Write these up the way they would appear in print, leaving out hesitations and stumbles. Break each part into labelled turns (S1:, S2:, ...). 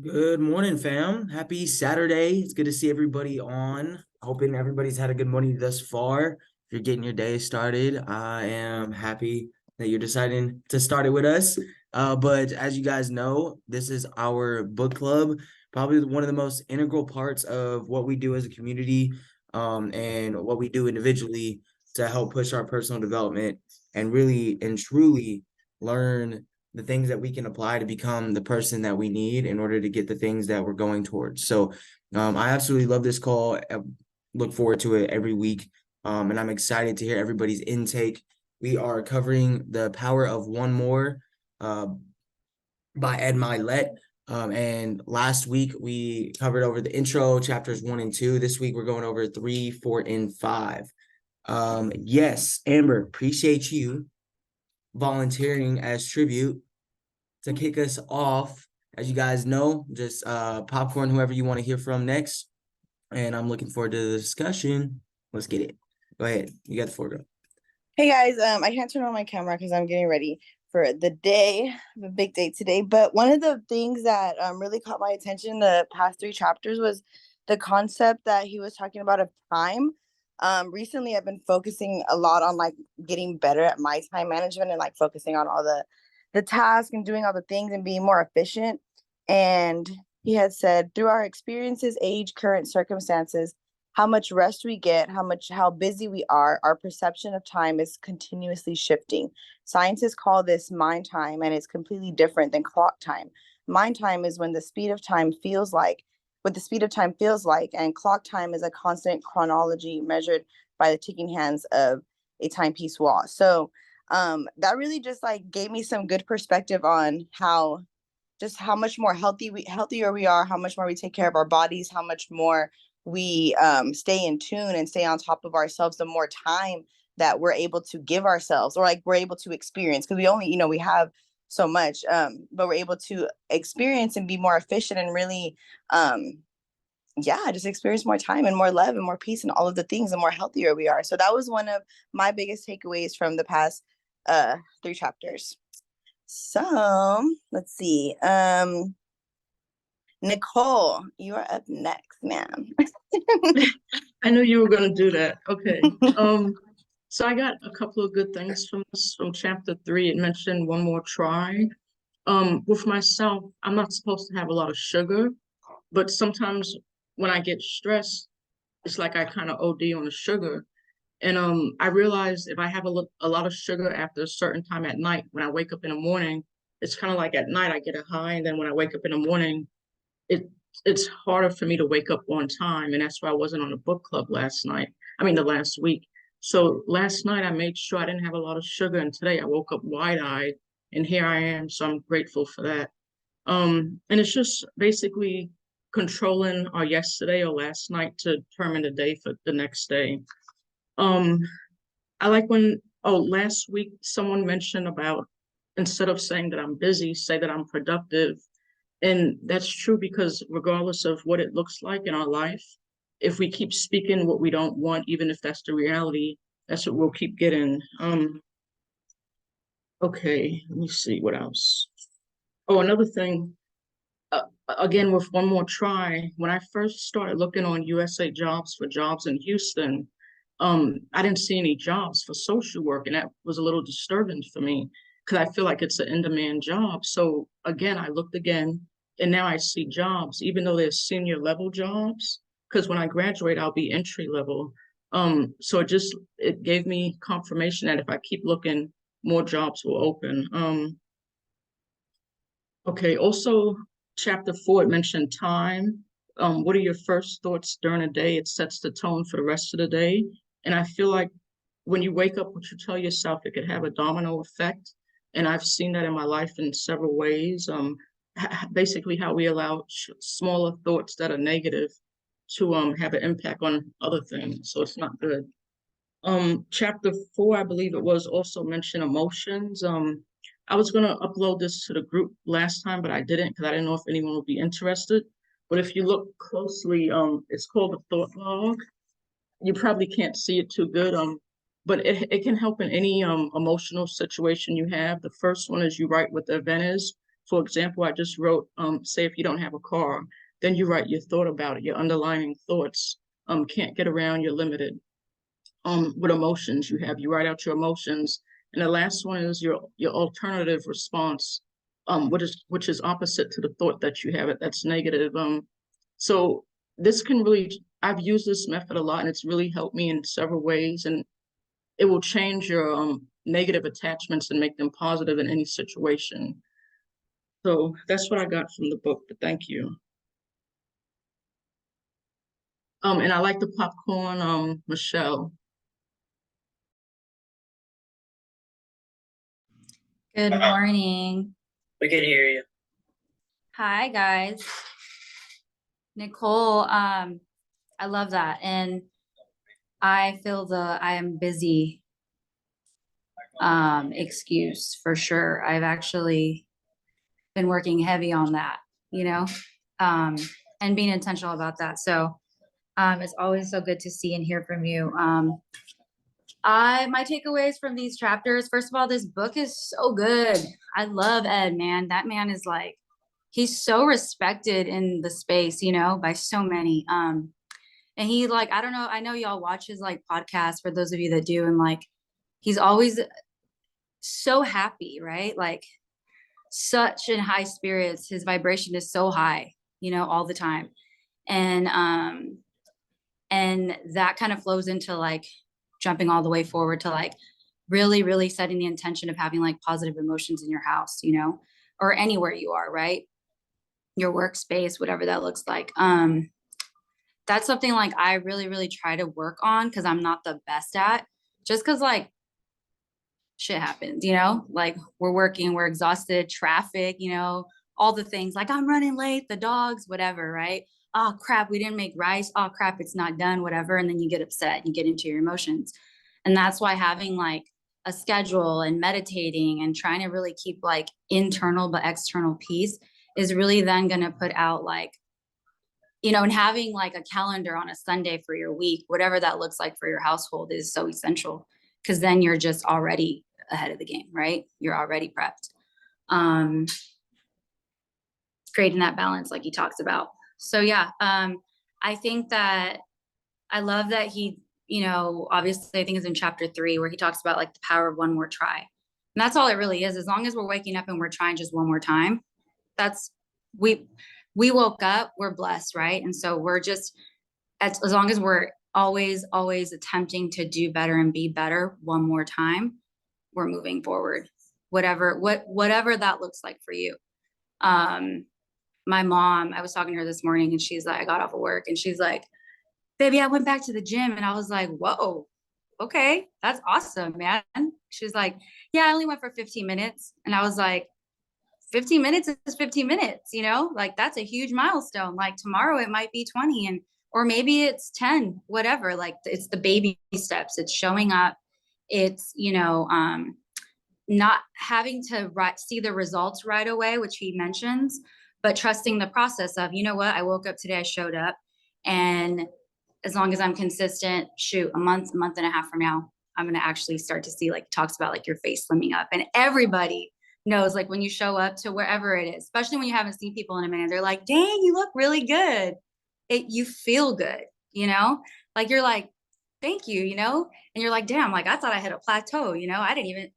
S1: Good morning, fam. Happy Saturday. It's good to see everybody on. Hoping everybody's had a good morning thus far. If you're getting your day started, I am happy that you're deciding to start it with us. But as you guys know, this is our book club, probably one of the most integral parts of what we do as a community, and what we do individually to help push our personal development and really and truly learn the things that we can apply to become the person that we need in order to get the things that we're going towards. So I absolutely love this call. I look forward to it every week. And I'm excited to hear everybody's intake. We are covering The Power of One More uh, by Mylett. And last week we covered over the intro, chapters 1 and 2. This week we're going over 3, 4, and 5. Yes, Amber, appreciate you volunteering as tribute to kick us off. As you guys know, just popcorn whoever you want to hear from next. And I'm looking forward to the discussion. Let's get it. Go ahead. You got the floor, girl.
S2: Hey guys, I can't turn on my camera because I'm getting ready for the day, the big day today. But one of the things that really caught my attention the past three chapters was the concept that he was talking about of time. Recently I've been focusing a lot on like getting better at my time management and like focusing on all the tasks and doing all the things and being more efficient. And he had said, through our experiences, age, current circumstances, how much rest we get, how busy we are, our perception of time is continuously shifting. Scientists call this mind time, and it's completely different than clock time. Mind time is when the speed of time feels like what the speed of time feels like, and clock time is a constant chronology measured by the ticking hands of a timepiece watch. So that really just like gave me some good perspective on how much more healthier we are, how much more we take care of our bodies, how much more we stay in tune and stay on top of ourselves, the more time that we're able to give ourselves or like we're able to experience, because we only we have so much, but we're able to experience and be more efficient and really yeah, just experience more time and more love and more peace and all of the things, the more healthier we are. So that was one of my biggest takeaways from the past three chapters. So let's see. Nicole, you are up next, ma'am.
S3: I knew you were going to do that. Okay. So I got a couple of good things from this, from chapter 3. It mentioned one more try. With myself, I'm not supposed to have a lot of sugar, but sometimes when I get stressed, it's like I kind of OD on the sugar. And I realized if I have a lot of sugar after a certain time at night, when I wake up in the morning, it's kind of like at night I get a high, and then when I wake up in the morning, it it's harder for me to wake up on time, and that's why I wasn't on a book club last night. I mean, the last week. So last night I made sure I didn't have a lot of sugar, and today I woke up wide-eyed, and here I am. So I'm grateful for that. And it's just basically controlling our yesterday or last night to determine the day for the next day. Um, I like when, oh, last week someone mentioned about instead of saying that I'm busy, say that I'm productive. And that's true because regardless of what it looks like in our life, if we keep speaking what we don't want, even if that's the reality, that's what we'll keep getting. Okay, let me see what else. Oh, another thing, again, with one more try, when I first started looking on USA Jobs for jobs in Houston, I didn't see any jobs for social work, and that was a little disturbing for me because I feel like it's an in-demand job. So again, I looked again, and now I see jobs, even though they're senior level jobs, because when I graduate, I'll be entry level. So it gave me confirmation that if I keep looking, more jobs will open. Okay, also chapter 4, it mentioned time. What are your first thoughts during a day? It sets the tone for the rest of the day. And I feel like when you wake up, what you tell yourself, it could have a domino effect. And I've seen that in my life in several ways. Basically, how we allow smaller thoughts that are negative to have an impact on other things. So it's not good. Chapter 4, I believe it was, also mention emotions. I was gonna upload this to the group last time, but I didn't because I didn't know if anyone would be interested. But if you look closely, it's called a thought log. You probably can't see it too good, but it can help in any emotional situation you have. The first one is you write what the event is. For example, I just wrote, say if you don't have a car, then you write your thought about it, your underlying thoughts. Can't get around, you're limited. What emotions you write out your emotions. And the last one is your alternative response, which is opposite to the thought that you have, that's negative. So this can really, I've used this method a lot, and it's really helped me in several ways, and it will change your negative attachments and make them positive in any situation. So that's what I got from the book, but thank you. And I like the popcorn, Michelle.
S4: Good morning.
S1: We can hear you.
S4: Hi, guys. Nicole, I love that. And I feel the I am busy excuse for sure. I've actually been working heavy on that, and being intentional about that. So it's always so good to see and hear from you. My takeaways from these chapters, first of all, this book is so good. I love Ed, man. That man is like, he's so respected in the space, by so many. And he like, I don't know, I know y'all watch his like podcast, for those of you that do, and like he's always so happy, right? Like such in high spirits. His vibration is so high, all the time. And that kind of flows into like jumping all the way forward to like really, really setting the intention of having like positive emotions in your house, or anywhere you are, right? Your workspace, whatever that looks like. That's something like I really, really try to work on, because I'm not the best at, just because like shit happens, like we're working, we're exhausted, traffic, all the things, like I'm running late, the dogs, whatever, right? Oh crap, we didn't make rice. Oh crap, it's not done, whatever. And then you get upset, you get into your emotions. And that's why having like a schedule and meditating and trying to really keep like internal but external peace is really then going to put out like, and having like a calendar on a Sunday for your week, whatever that looks like for your household, is so essential, because then you're just already ahead of the game, right? You're already prepped. Creating that balance like he talks about. So yeah, I think that I love that he, obviously I think it's in chapter 3 where he talks about like the power of one more try. And that's all it really is. As long as we're waking up and we're trying just one more time, that's, we woke up, we're blessed, right? And so we're just, as long as we're always attempting to do better and be better one more time, we're moving forward, whatever that looks like for you. My mom, I was talking to her this morning, and she's like, I got off of work and she's like, baby, I went back to the gym. And I was like, whoa, okay, that's awesome, man. She's like, yeah, I only went for 15 minutes. And I was like, 15 minutes is 15 minutes, like that's a huge milestone. Like tomorrow it might be 20, or maybe it's 10, whatever. Like it's the baby steps. It's showing up. It's, not having to see the results right away, which he mentions, but trusting the process of, what, I woke up today, I showed up, and as long as I'm consistent, shoot, a month and a half from now, I'm going to actually start to see, like, talks about like your face slimming up, and everybody knows, like when you show up to wherever it is, especially when you haven't seen people in a minute, they're like, dang, you look really good. You feel good, like you're like, thank you, and you're like, damn, like I thought I hit a plateau, I didn't even,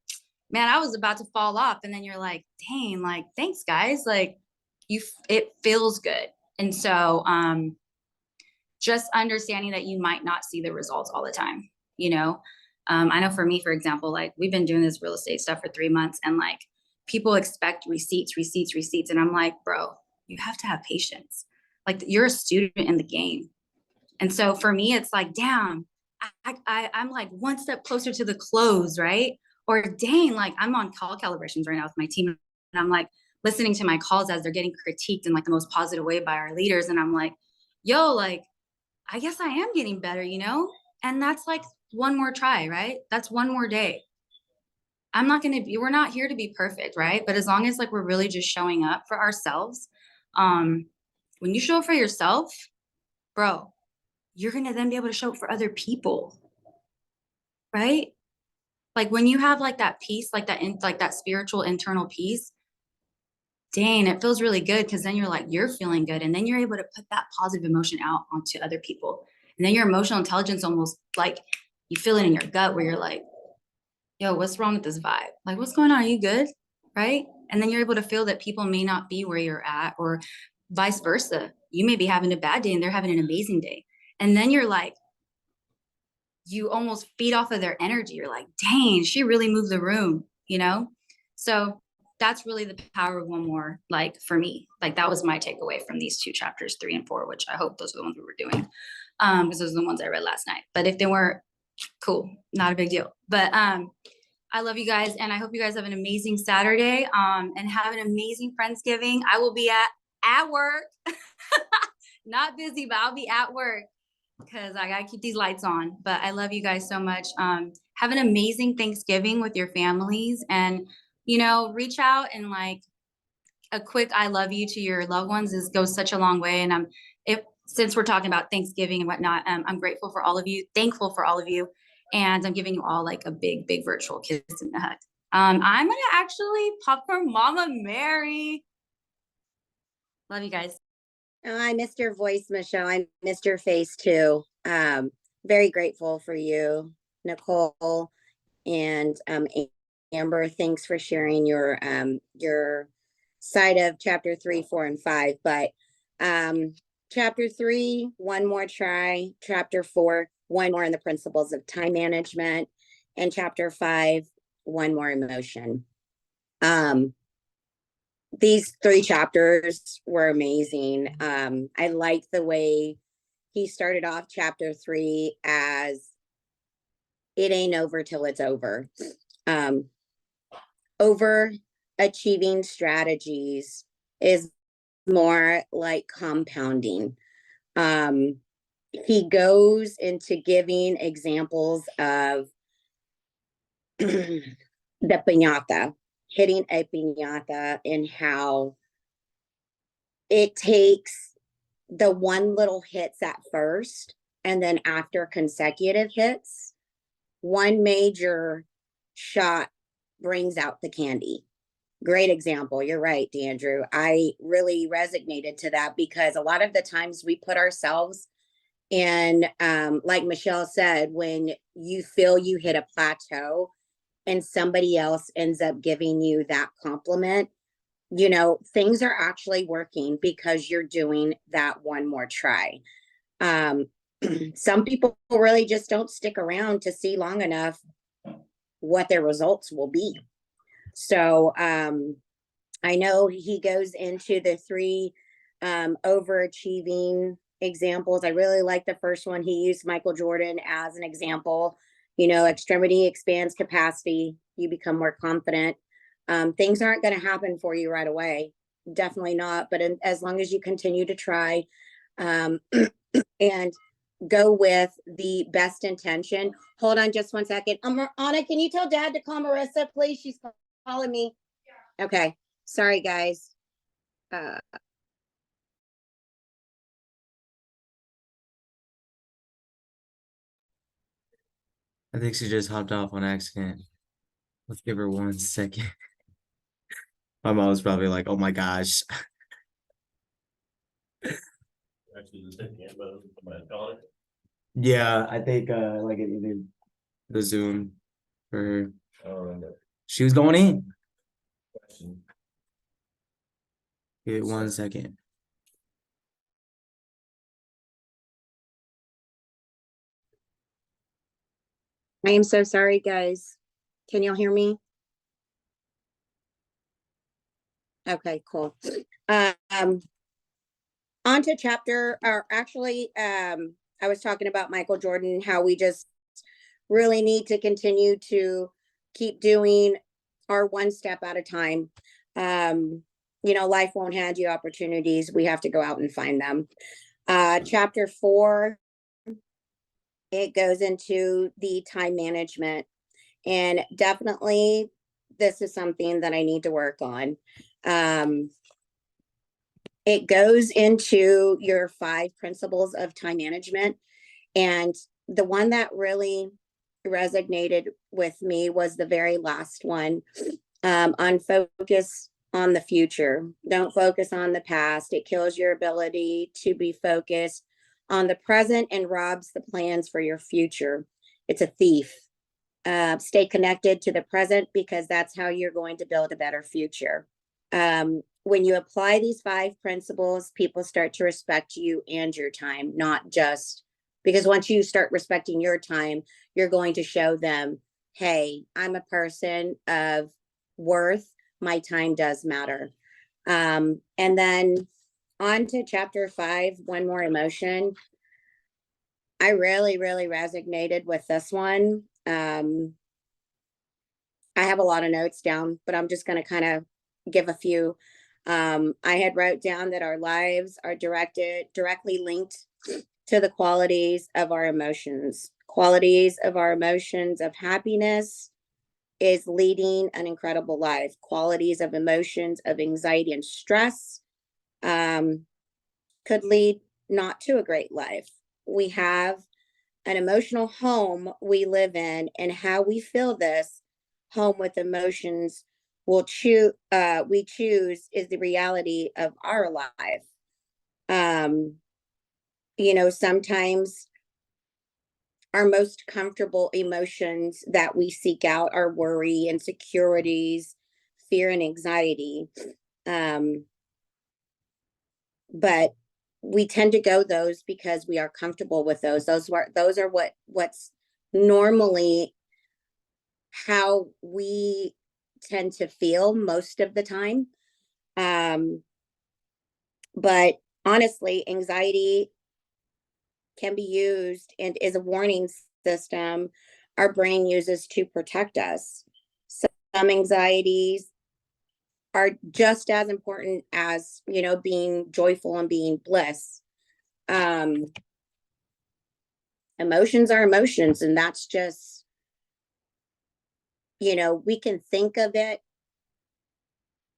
S4: man, I was about to fall off. And then you're like, dang, like, thanks guys. Like it feels good. And so, just understanding that you might not see the results all the time, I know for me, for example, like we've been doing this real estate stuff for 3 months, and like people expect receipts. And I'm like, bro, you have to have patience. Like you're a student in the game. And so for me, it's like, damn, I'm like one step closer to the close, right? Or dang, like I'm on call calibrations right now with my team, and I'm like listening to my calls as they're getting critiqued in like the most positive way by our leaders. And I'm like, yo, like, I guess I am getting better, And that's like one more try, right? That's one more day. We're not here to be perfect, right? But as long as like we're really just showing up for ourselves, when you show up for yourself, bro, you're gonna then be able to show up for other people, right? Like when you have like that peace, like that spiritual internal peace, dang, it feels really good, because then you're like, you're feeling good, and then you're able to put that positive emotion out onto other people. And then your emotional intelligence almost like you feel it in your gut where you're like, yo, what's wrong with this vibe? Like, what's going on? Are you good? Right? And then you're able to feel that people may not be where you're at, or vice versa. You may be having a bad day and they're having an amazing day. And then you're like, you almost feed off of their energy. You're like, dang, she really moved the room, you know? So that's really the power of one more, like for me. Like that was my takeaway from these two chapters, 3 and 4, which I hope those are the ones we were doing. Because those are the ones I read last night. But if they weren't, cool, not a big deal. But I love you guys, and I hope you guys have an amazing Saturday, and have an amazing Friendsgiving. I will be at work, not busy, but I'll be at work because I gotta keep these lights on. But I love you guys so much. Have an amazing Thanksgiving with your families, and reach out and like a quick "I love you" to your loved ones goes such a long way. And since we're talking about Thanksgiving and whatnot, I'm grateful for all of you, thankful for all of you, and I'm giving you all like a big, big virtual kiss and a hug. I'm gonna actually popcorn Mama Mary. Love you guys.
S5: Oh, I missed your voice, Michelle. I missed your face too. Very grateful for you, Nicole, and Amber. Thanks for sharing your side of chapter 3, 4, and 5. But chapter 3, one more try. Chapter 4, one more in the principles of time management, and chapter 5, one more emotion. These 3 chapters were amazing. I like the way he started off chapter 3 as it ain't over till it's over. Overachieving strategies is more like compounding. He goes into giving examples of the piñata, hitting a piñata, and how it takes the one little hits at first, and then after consecutive hits, one major shot brings out the candy. Great example. You're right, D'Andrew. I really resonated to that because a lot of the times we put ourselves in, like Michelle said, when you feel you hit a plateau and somebody else ends up giving you that compliment, things are actually working because you're doing that one more try. Some people really just don't stick around to see long enough what their results will be. So I know he goes into the 3 overachieving examples. I really like the first one. He used Michael Jordan as an example. Extremity expands capacity. You become more confident. Things aren't going to happen for you right away. Definitely not. But as long as you continue to try and go with the best intention. Hold on just one second. Anna, can you tell Dad to call Marissa, please? She's calling me. Okay. Sorry, guys. I
S1: think she just hopped off on accident. Let's give her 1 second. My mom was probably like, "Oh my gosh." Yeah, I think like it either the Zoom for her. She was going in. Give it 1 second.
S5: am so sorry, guys. Can y'all hear me? Okay, cool. On to chapter, or actually, I was talking about Michael Jordan, how we just really need to continue to keep doing our one step at a time. Life won't hand you opportunities. We have to go out and find them. Chapter 4, it goes into the time management, and definitely this is something that I need to work on. It goes into your 5 principles of time management. And the one that really resonated with me was the very last one, on focus on the future. Don't focus on the past. It kills your ability to be focused on the present and robs the plans for your future. It's a thief. Stay connected to the present because that's how you're going to build a better future. When you apply these 5 principles, people start to respect you and your time, not just because once you start respecting your time, you're going to show them, hey, I'm a person of worth. My time does matter. And then on to chapter 5, one more emotion. I really, really resonated with this one. I have a lot of notes down, but I'm just going to kind of give a few. I had wrote down that our lives are directly linked to the qualities of our emotions. Qualities of our emotions of happiness is leading an incredible life. Qualities of emotions of anxiety and stress could lead not to a great life. We have an emotional home we live in, and how we fill this home with emotions we choose is the reality of our life. Sometimes our most comfortable emotions that we seek out are worry, insecurities, fear, and anxiety. But we tend to go those because we are comfortable with those. Those are what's normally how we tend to feel most of the time. But honestly, anxiety can be used and is a warning system our brain uses to protect us. Some anxieties are just as important as, being joyful and being bliss. Emotions are emotions, and that's just, we can think of it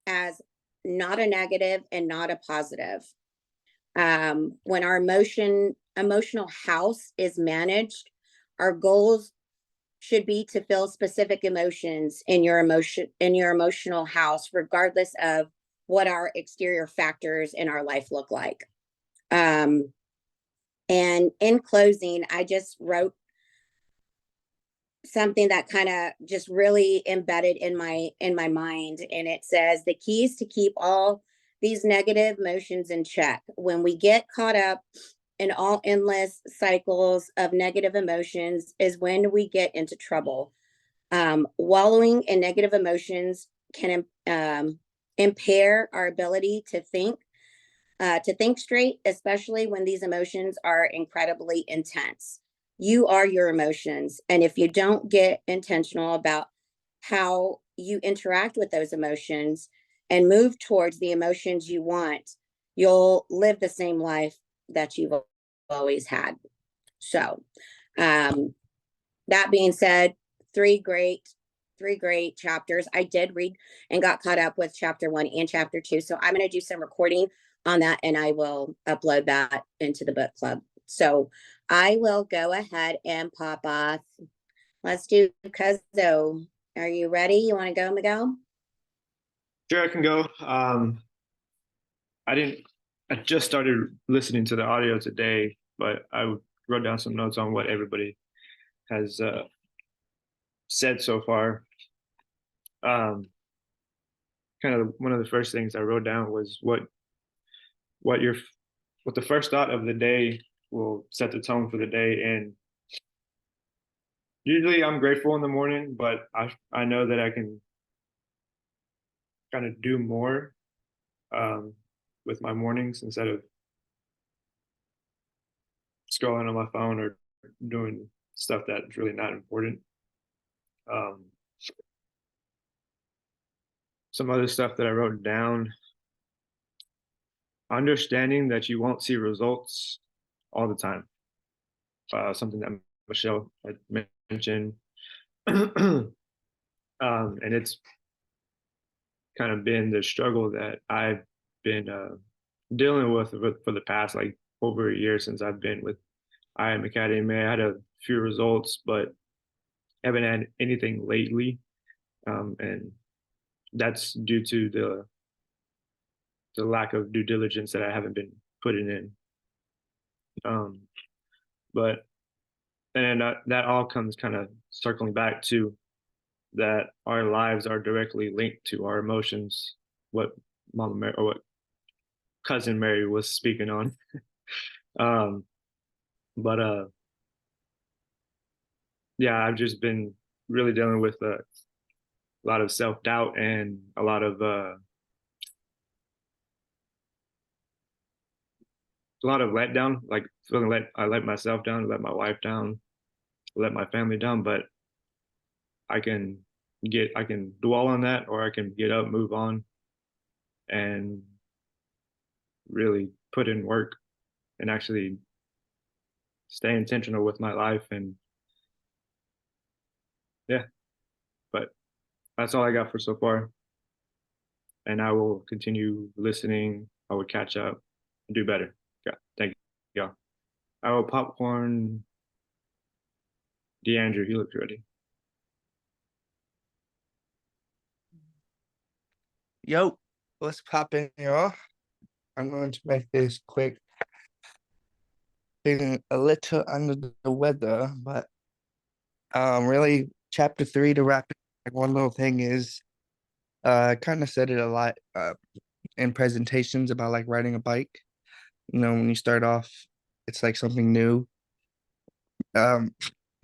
S5: as not a negative and not a positive. When our emotional house is managed, our goals should be to feel specific emotions in your emotional house, regardless of what our exterior factors in our life look like. And in closing, I just wrote something that kind of just really embedded in my mind, and it says the key is to keep all these negative emotions in check. When we get caught up in all endless cycles of negative emotions is when we get into trouble. Wallowing in negative emotions can impair our ability to think straight, especially when these emotions are incredibly intense. You are your emotions. And if you don't get intentional about how you interact with those emotions and move towards the emotions you want, you'll live the same life that you've always had. So, that being said, three great chapters. I did read and got caught up with chapter 1 and chapter 2. So I'm going to do some recording on that, and I will upload that into the book club. So I will go ahead and pop off. Let's do Cuzzo. Are you ready? You want to go, Miguel?
S6: Sure, I can go. I just started listening to the audio today, but I wrote down some notes on what everybody has said so far. Kind of one of the first things I wrote down was what the first thought of the day will set the tone for the day. And usually I'm grateful in the morning, but I know that I can kind of do more with my mornings instead of scrolling on my phone or doing stuff that's really not important. Some other stuff that I wrote down: understanding that you won't see results all the time. Something that Michelle had mentioned. And it's kind of been the struggle that I've been dealing with for the past like over a year since I've been with I Am Academy. I had a few results, but haven't had anything lately. And that's due to the lack of due diligence that I haven't been putting in. But and that all comes kind of circling back to that our lives are directly linked to our emotions. What Mama Mary or what cousin Mary was speaking on. um, but yeah, I've just been really dealing with a lot of self doubt and a lot of letdown, like feeling I let myself down, let my wife down, let my family down. But I can dwell on that, or I can get up, move on, and really put in work and actually stay intentional with my life. And yeah, but that's all I got for so far. And I will continue listening. I will catch up and do better. Yeah, thank you. Yeah, I will popcorn. DeAndrew, he looks ready.
S7: Yo, what's poppin', y'all? I'm going to make this quick. Feeling a little under the weather, but really, chapter 3 to wrap it. Like one little thing is, I kind of said it a lot in presentations about like riding a bike. You know, when you start off, it's like something new. Um,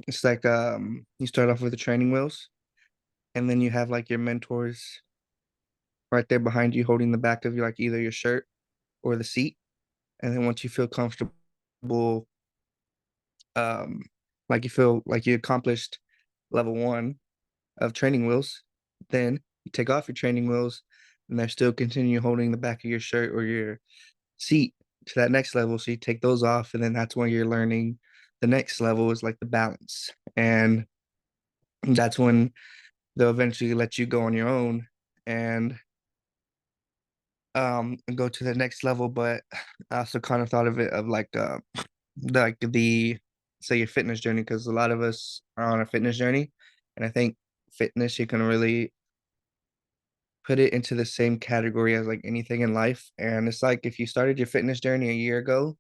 S7: it's like you start off with the training wheels, and then you have like your mentors right there behind you, holding the back of your like either your shirt or the seat. And then once you feel comfortable, um, like you feel like you accomplished level 1 of training wheels, then you take off your training wheels and they're still continue holding the back of your shirt or your seat to that next level. So you take those off, and then that's when you're learning the next level is like the balance. And that's when they'll eventually let you go on your own and go to the next level. But I also kind of thought of it of like the say your fitness journey, because a lot of us are on a fitness journey, and I think fitness you can really put it into the same category as like anything in life. And it's like if you started your fitness journey a year ago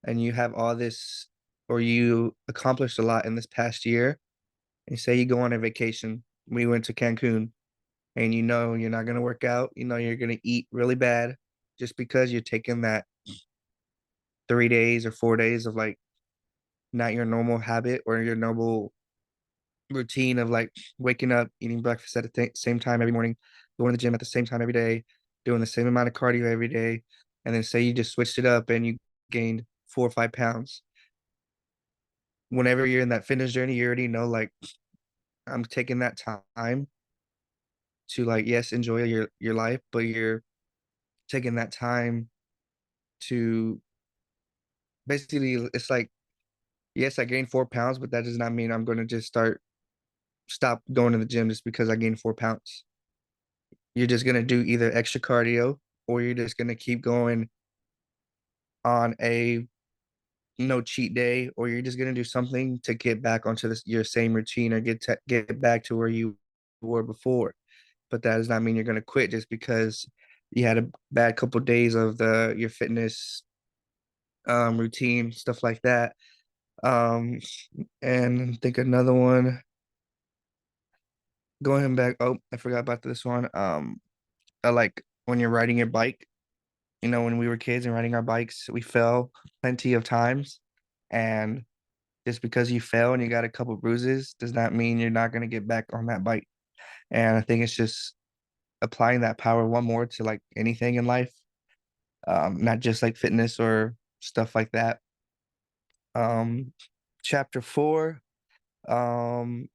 S7: and you have all this, or you accomplished a lot in this past year, and say you go on a vacation, we went to Cancun, and you know you're not going to work out, you know you're going to eat really bad just because you're taking that 3 days or 4 days of like not your normal habit or your normal routine of like waking up, eating breakfast at the same time every morning, going to the gym at the same time every day, doing the same amount of cardio every day, and then say you just switched it up and you gained 4 or 5 pounds. Whenever you're in that fitness journey, you already know like I'm taking that time to like yes enjoy your life, but you're taking that time to basically it's like yes I gained 4 pounds, but that does not mean I'm going to just stop going to the gym just because I gained 4 pounds. You're just gonna do either extra cardio, or you're just gonna keep going on a no cheat day, or you're just gonna do something to get back onto your same routine, or get back to where you were before. But that does not mean you're gonna quit just because you had a bad couple days of the your fitness routine, stuff like that. Um, and I think another one, going back, oh, I forgot about this one. I like when you're riding your bike, you know, when we were kids and riding our bikes, we fell plenty of times. And just because you fell and you got a couple bruises does not mean you're not going to get back on that bike. And I think it's just applying that power one more to like anything in life, not just like fitness or stuff like that. Um, chapter 4, um,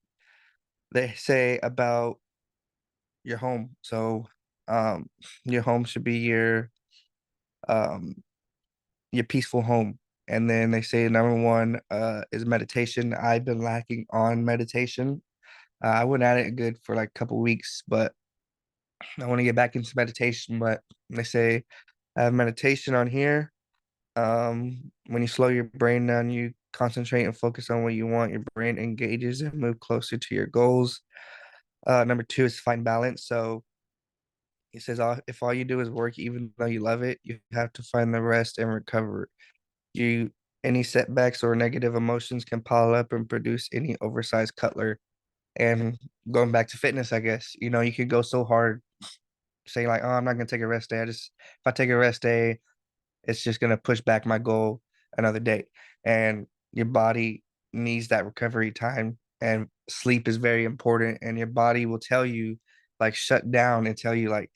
S7: they say about your home. So, your home should be um, your peaceful home. And then they say number 1 is meditation. I've been lacking on meditation. I went at it good for like a couple weeks, but I want to get back into meditation. But they say I have meditation on here. When you slow your brain down, you concentrate and focus on what you want. Your brain engages and move closer to your goals. Number 2 is find balance. So He says, if all you do is work, even though you love it, you have to find the rest and recover. You Any setbacks or negative emotions can pile up and produce any oversized cutler. And going back to fitness, I guess, you could go so hard, say like, oh, I'm not gonna take a rest day. If I take a rest day, it's just gonna push back my goal another day. And your body needs that recovery time, and sleep is very important. And your body will tell you, like, shut down and tell you, like,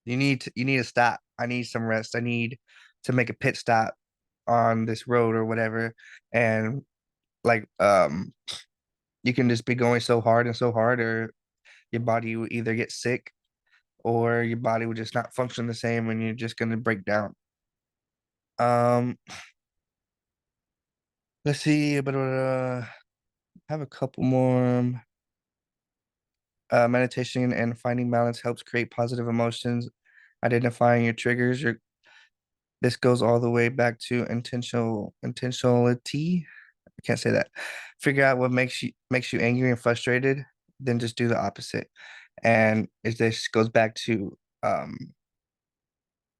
S7: you need to stop. I need some rest. I need to make a pit stop on this road or whatever. And like you can just be going so hard and so hard, or your body will either get sick or your body will just not function the same and you're just gonna break down. Um let's see, but have a couple more. Meditation and finding balance helps create positive emotions. Identifying your triggers, this goes all the way back to intentionality. I can't say that. Figure out what makes you angry and frustrated, then just do the opposite. And this goes back to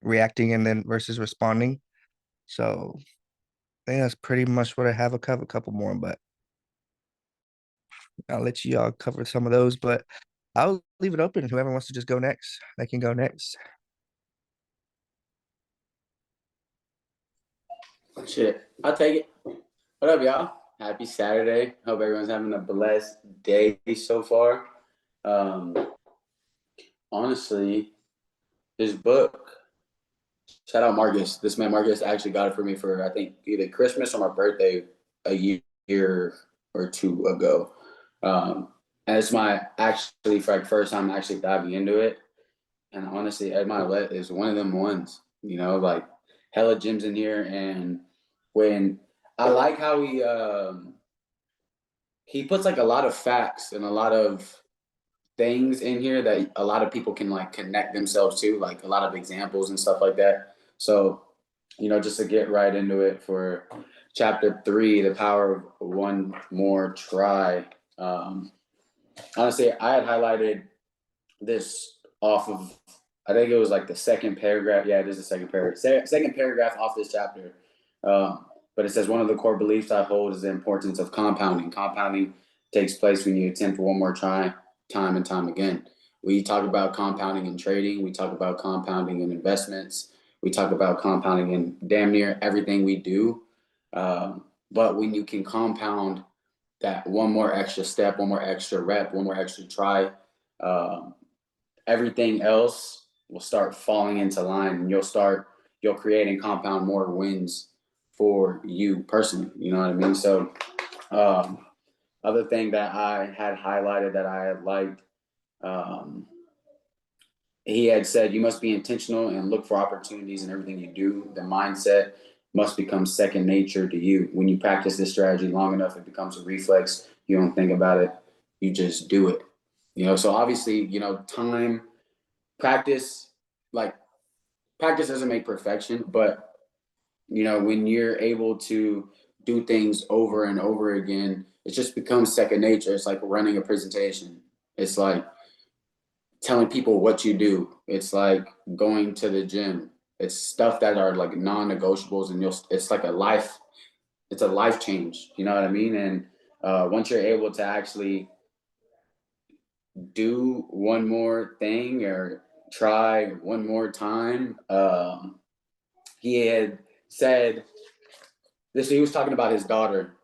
S7: reacting and then versus responding. So I think that's pretty much what I have. I have a couple more, but I'll let you all cover some of those. But I'll leave it open. Whoever wants to just go next, they can go next.
S8: Shit, I'll take it. What up, y'all? Happy Saturday. Hope everyone's having a blessed day so far. Honestly, this book, shout out Marcus. This man Marcus actually got it for me for I think either Christmas or my birthday a year or two ago. And it's my actually for like first time actually diving into it. And honestly, Ed Mylett is one of them ones, like hella gyms in here. And when I like how he puts like a lot of facts and a lot of things in here that a lot of people can like connect themselves to, like a lot of examples and stuff like that. So, just to get right into it for chapter 3, the power of one more try. Honestly, I had highlighted this off of, I think it was like the second paragraph. Yeah, it is the second paragraph. Second paragraph off this chapter. But it says one of the core beliefs I hold is the importance of compounding. Compounding takes place when you attempt one more try, time and time again. We talk about compounding in trading. We talk about compounding in investments. We talk about compounding in damn near everything we do. But when you can compound that one more extra step, one more extra rep, one more extra try, everything else will start falling into line, and you'll create and compound more wins for you personally. You know what I mean? So, other thing that I had highlighted that I had liked, he had said, you must be intentional and look for opportunities in everything you do. The mindset must become second nature to you. When you practice this strategy long enough, it becomes a reflex. You don't think about it, you just do it. So obviously, time, practice, like practice doesn't make perfection, but when you're able to do things over and over again, it just becomes second nature. It's like running a presentation. It's like telling people what you do. It's like going to the gym. It's stuff that are like non-negotiables, and it's like it's a life change. You know what I mean? And once you're able to actually do one more thing or try one more time, he had said this. He was talking about his daughter,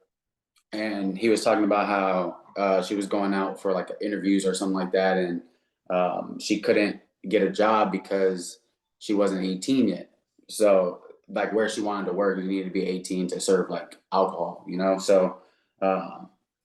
S8: and he was talking about how she was going out for like interviews or something like that, and she couldn't get a job because she wasn't 18 yet. So like where she wanted to work, you needed to be 18 to serve like alcohol, So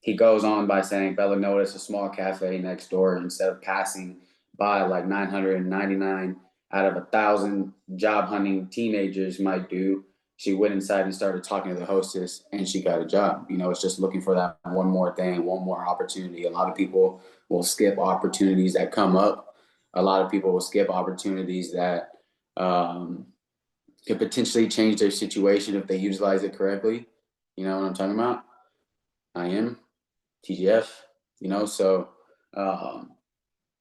S8: he goes on by saying Bella noticed a small cafe next door. Instead of passing by like 999 out of 1,000 job hunting teenagers might do, she went inside and started talking to the hostess, and she got a job. It's just looking for that one more thing, one more opportunity. A lot of people will skip opportunities that come up. A lot of people will skip opportunities that could potentially change their situation if they utilize it correctly. You know what I'm talking about? I am TGF, so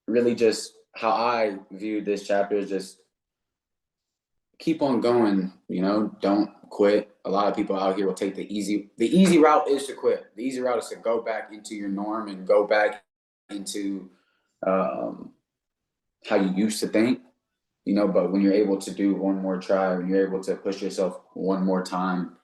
S8: really just how I view this chapter is just keep on going, you know, don't quit. A lot of people out here will take the easy route is to quit. The easy route is to go back into your norm and go back into how you used to think, you know, but when you're able to do one more try, when you're able to push yourself one more time,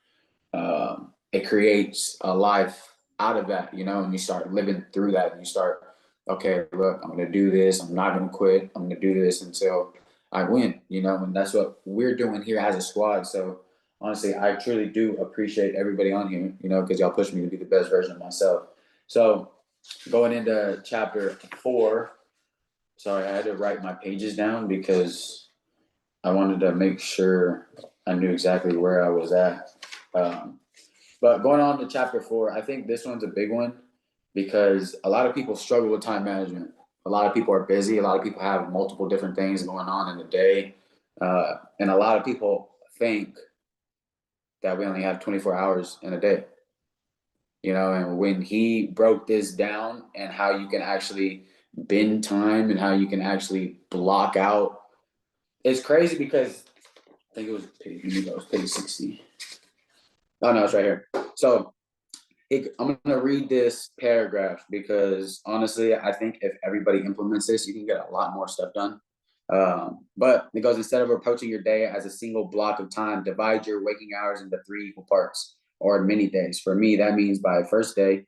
S8: it creates a life out of that, you know, and you start living through that and you start, okay, look, I'm going to do this. I'm not going to quit. I'm going to do this until I win, you know, and that's what we're doing here as a squad. So honestly, I truly do appreciate everybody on here, you know, because y'all push me to be the best version of myself. So going into chapter 4, sorry, I had to write my pages down because I wanted to make sure I knew exactly where I was at. But going on to chapter 4, I think this one's a big one because a lot of people struggle with time management. A lot of people are busy. A lot of people have multiple different things going on in the day. And a lot of people think that we only have 24 hours in a day. You know, and when he broke this down and how you can actually bend time and how you can actually block out, it's crazy because I think it was page 60. Oh no, it's right here. So I'm gonna read this paragraph because honestly, I think if everybody implements this, you can get a lot more stuff done. But it goes, instead of approaching your day as a single block of time, divide your waking hours into 3 equal parts or mini days. For me, that means my first day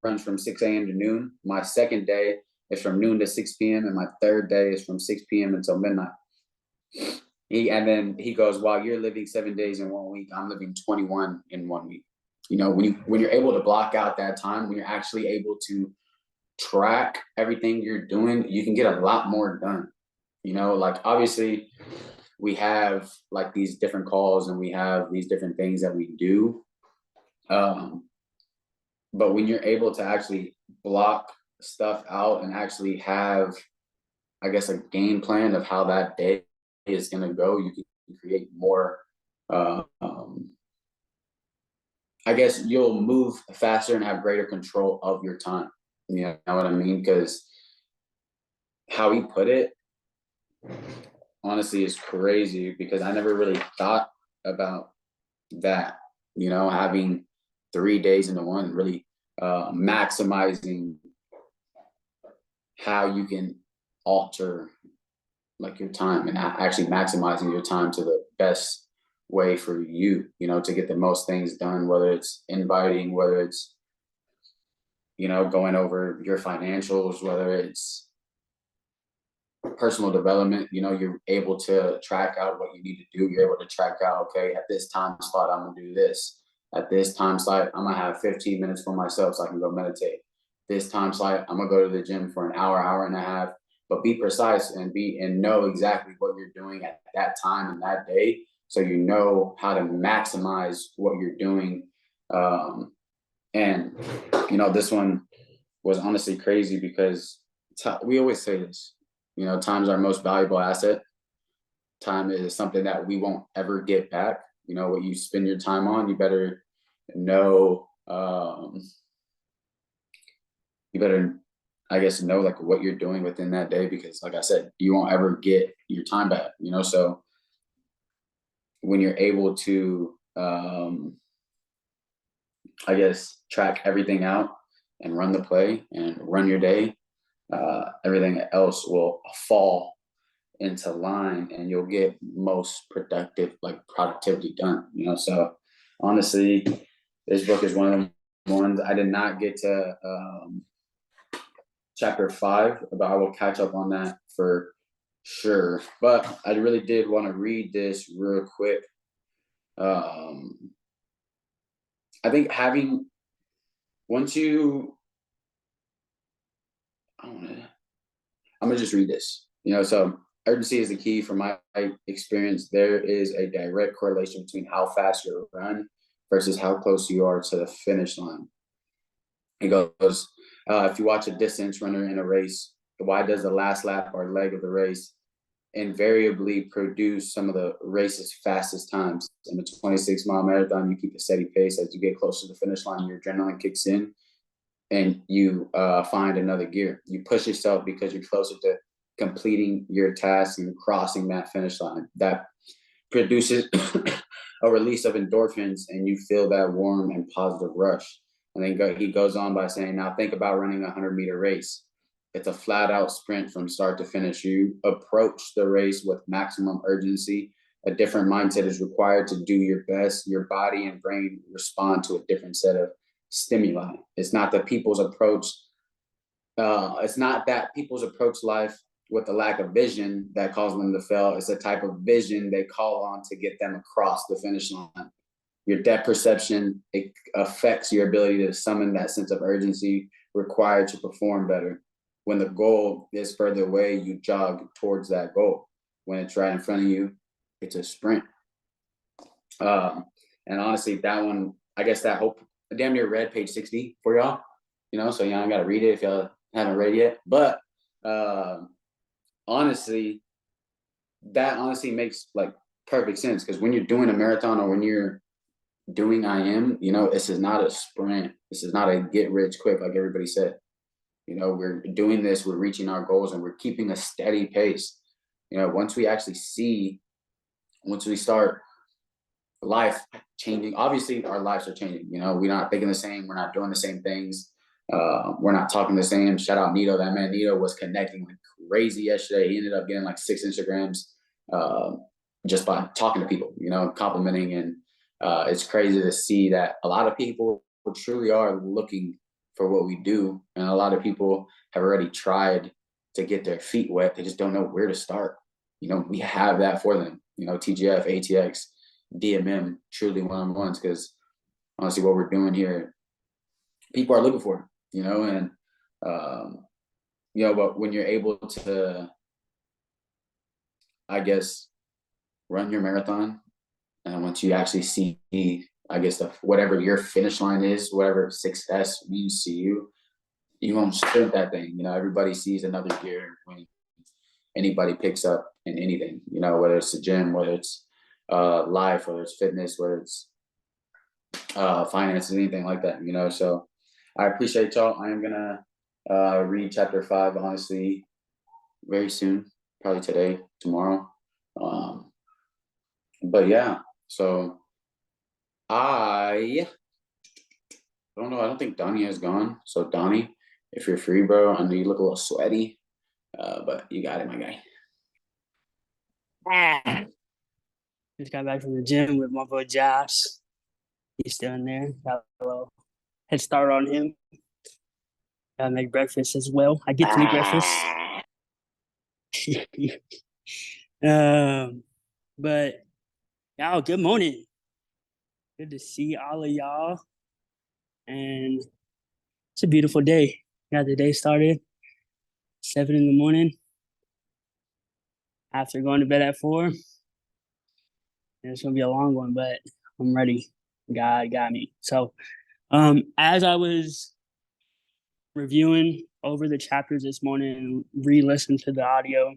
S8: runs from 6 a.m. to noon. My second day is from noon to 6 p.m. And my third day is from 6 p.m. until midnight. And then he goes, while you're living 7 days in 1 week, I'm living 21 in 1 week. You know, when you're able to block out that time, when you're actually able to track everything you're doing, you can get a lot more done. You know, like obviously we have like these different calls and we have these different things that we do. But when you're able to actually block stuff out and actually have, I guess, a game plan of how that day is going to go, you can create more, I guess you'll move faster and have greater control of your time. You know what I mean? Because how he put it, honestly, is crazy because I never really thought about that, you know, having 3 days into one, really maximizing how you can alter like your time and actually maximizing your time to the best way for you, you know, to get the most things done, whether it's inviting, whether it's, you know, going over your financials, whether it's personal development, you know, you're able to track out what you need to do. You're able to track out, okay, at this time slot, I'm gonna do this. At this time slot, I'm gonna have 15 minutes for myself so I can go meditate. This time slot, I'm gonna go to the gym for an hour, hour and a half, but be precise and know exactly what you're doing at that time and that day. So you know how to maximize what you're doing. And you know, this one was honestly crazy because we always say this, you know, time's our most valuable asset. Time is something that we won't ever get back. You know, what you spend your time on, you better know, you better, I guess, know like what you're doing within that day, because like I said, you won't ever get your time back, you know? So when you're able to, I guess, track everything out and run the play and run your day, everything else will fall into line and you'll get most productive, like productivity done, you know? So honestly, this book is one of the ones I did not get to chapter 5, but I will catch up on that for sure. But I really did want to read this real quick. I think once you, I'm gonna just read this, you know, so urgency is the key. From my experience, there is a direct correlation between how fast you run versus how close you are to the finish line. It goes, if you watch a distance runner in a race, why does the last lap or leg of the race invariably produce some of the race's fastest times? In a 26-mile marathon, you keep a steady pace. As you get closer to the finish line, your adrenaline kicks in and you find another gear. You push yourself because you're closer to completing your task and crossing that finish line. That produces a release of endorphins, and you feel that warm and positive rush. And then he goes on by saying, now think about running a 100-meter race. It's a flat out sprint from start to finish. You approach the race with maximum urgency. A different mindset is required to do your best. Your body and brain respond to a different set of stimuli. It's not that people's approach life with a lack of vision that causes them to fail. It's a type of vision they call on to get them across the finish line. Your depth perception, it affects your ability to summon that sense of urgency required to perform better. When the goal is further away, you jog towards that goal. When it's right in front of you, it's a sprint. And honestly, that one, I guess that hope damn near read page 60 for y'all, so y'all got to read it if y'all haven't read yet. But honestly, that honestly makes like perfect sense, because when you're doing a marathon or when you're doing IM, this is not a sprint. This is not a get rich quick, like everybody said. We're doing this, we're reaching our goals, and we're keeping a steady pace. Once we start life changing, obviously our lives are changing. We're not thinking the same, we're not doing the same things, we're not talking the same. Shout out Nito. That man Nito was connecting like crazy yesterday. He ended up getting like 6 Instagrams just by talking to people, complimenting. And it's crazy to see that a lot of people truly are looking for what we do, and a lot of people have already tried to get their feet wet. They just don't know where to start. We have that for them. TGF, ATX, DMM, truly one-on-ones, because honestly, what we're doing here, people are looking for, and but when you're able to, I guess, run your marathon, and once you actually see, I guess, whatever your finish line is, whatever success means to you, you won't sprint that thing. Everybody sees another gear when anybody picks up in anything, whether it's the gym, whether it's life, whether it's fitness, whether it's finances, anything like that, So I appreciate y'all. I am gonna read chapter 5, honestly, very soon, probably today, tomorrow. But yeah, so I don't know. I don't think Donnie has gone. So Donnie, if you're free, bro, I know you look a little sweaty, but you got it, my guy.
S9: Just got back from the gym with my boy Josh. He's still in there. Got a little head start on him. Gotta make breakfast as well. I get to make breakfast. But y'all, good morning. Good to see all of y'all. And it's a beautiful day. Got the day started 7 in the morning. After going to bed at 4. And it's gonna be a long one, but I'm ready. God got me. So as I was reviewing over the chapters this morning and re-listened to the audio,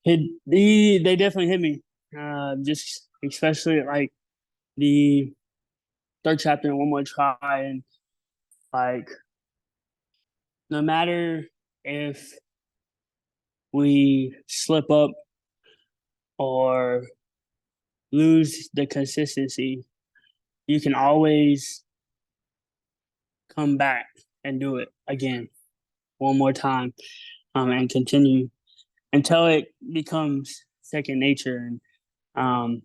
S9: they definitely hit me. Just especially like the 3rd chapter and One More Try, and like no matter if we slip up or lose the consistency, you can always come back and do it again one more time, and continue until it becomes second nature. And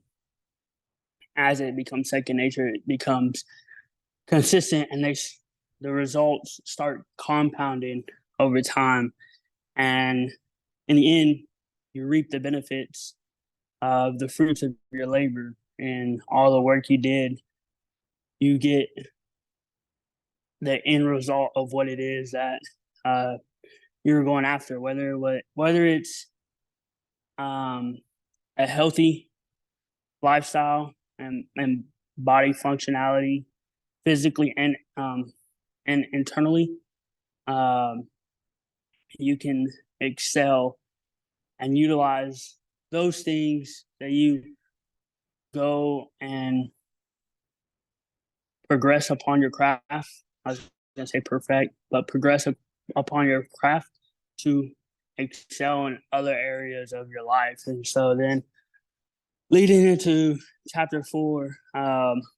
S9: as it becomes second nature, it becomes consistent, and the results start compounding over time. And in the end, you reap the benefits of the fruits of your labor and all the work you did. You get the end result of what it is that you're going after, whether it's a healthy lifestyle and body functionality, physically and internally. You can excel and utilize those things that you go and progress upon your craft. I was gonna say perfect, but progress upon your craft to excel in other areas of your life. And so then leading into chapter 4,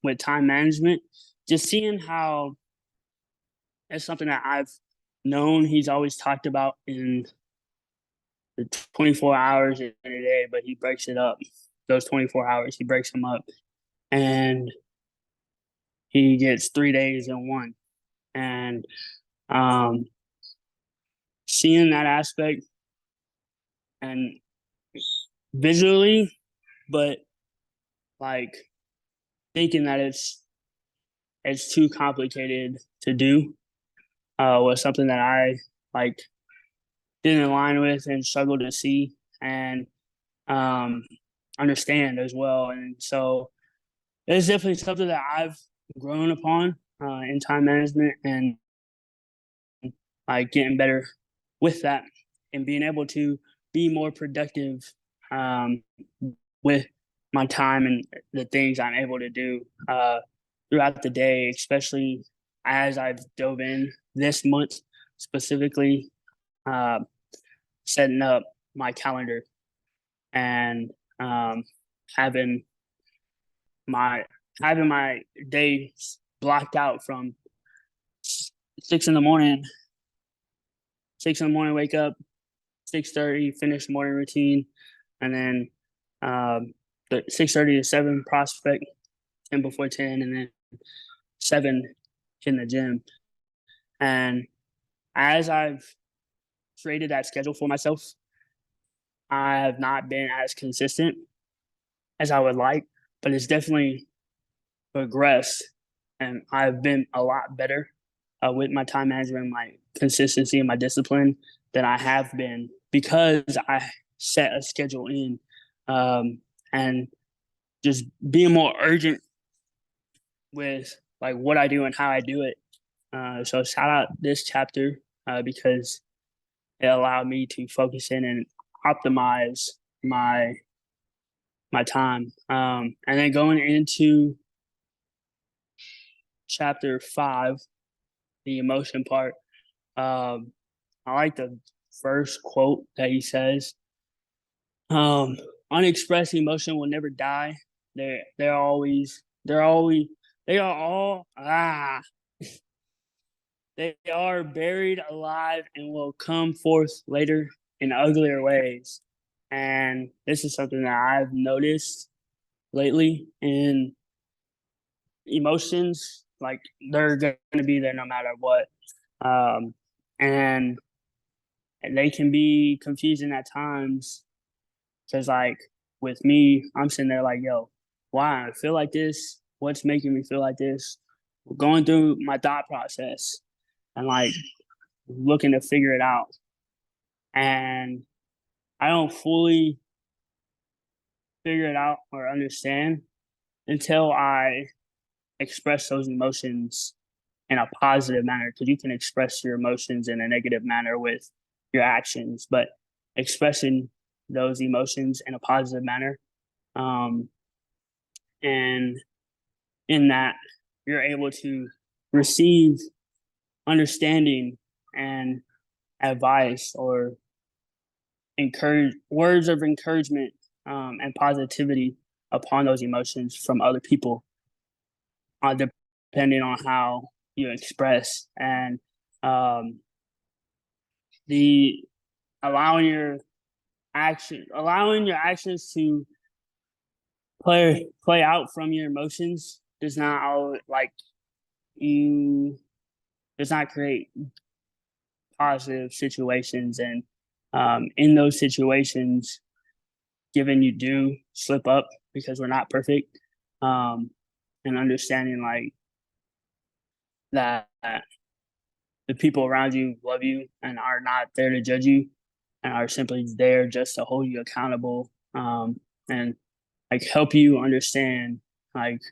S9: with time management, just seeing how it's something that I've known he's always talked about in the 24 hours in a day, but he breaks it up. Those 24 hours, he breaks them up, and he gets 3 days in one. And seeing that aspect and visually, but like thinking that it's too complicated to do, was something that I like didn't align with and struggled to see and understand as well. And so it's definitely something that I've grown upon in time management and like getting better with that and being able to be more productive with my time and the things I'm able to do throughout the day, especially as I've dove in this month specifically, setting up my calendar and having my days blocked out from 6 in the morning. 6 in the morning, wake up, 6:30, finish morning routine, and then the 6:30 to 7 prospect, 10 before 10, and then 7 in the gym. And as I've created that schedule for myself, I have not been as consistent as I would like, but it's definitely progressed, and I've been a lot better with my time management, my consistency, and my discipline than I have been because I set a schedule in, and just being more urgent with like what I do and how I do it. So shout out this chapter because it allowed me to focus in and optimize my time. And then going into chapter 5, the emotion part, I like the first quote that he says. Unexpressed emotion will never die. They are all they are buried alive and will come forth later in uglier ways. And this is something that I've noticed lately in emotions. Like they're going to be there no matter what. And they can be confusing at times because like with me, I'm sitting there like, yo, why I feel like this? What's making me feel like this? Going through my thought process and like looking to figure it out. And I don't fully figure it out or understand until I express those emotions in a positive manner, because you can express your emotions in a negative manner with your actions, but expressing those emotions in a positive manner, and in that you're able to receive understanding and advice or encourage words of encouragement, and positivity upon those emotions from other people, depending on how you express. And the allowing your actions to play out from your emotions does not does not create positive situations. And in those situations, given you do slip up because we're not perfect, and understanding like that the people around you love you and are not there to judge you and are simply there just to hold you accountable, and like help you understand like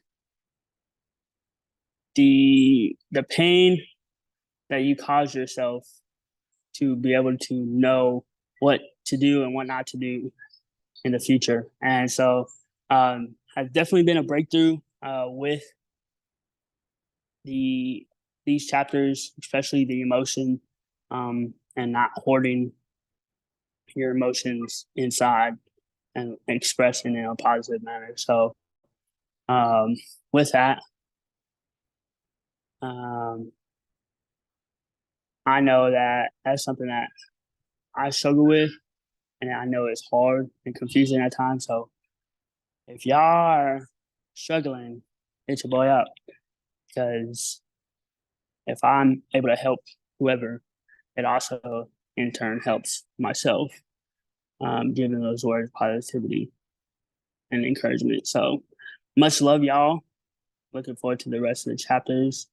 S9: the pain that you cause yourself to be able to know what to do and what not to do in the future. And so has definitely been a breakthrough with these chapters, especially the emotion, and not hoarding your emotions inside and expressing in a positive manner. So with that, I know that that's something that I struggle with, and I know it's hard and confusing at times. So if y'all are struggling, hit your boy up, because if I'm able to help whoever, it also in turn helps myself, giving those words of positivity and encouragement. So much love, y'all. Looking forward to the rest of the chapters.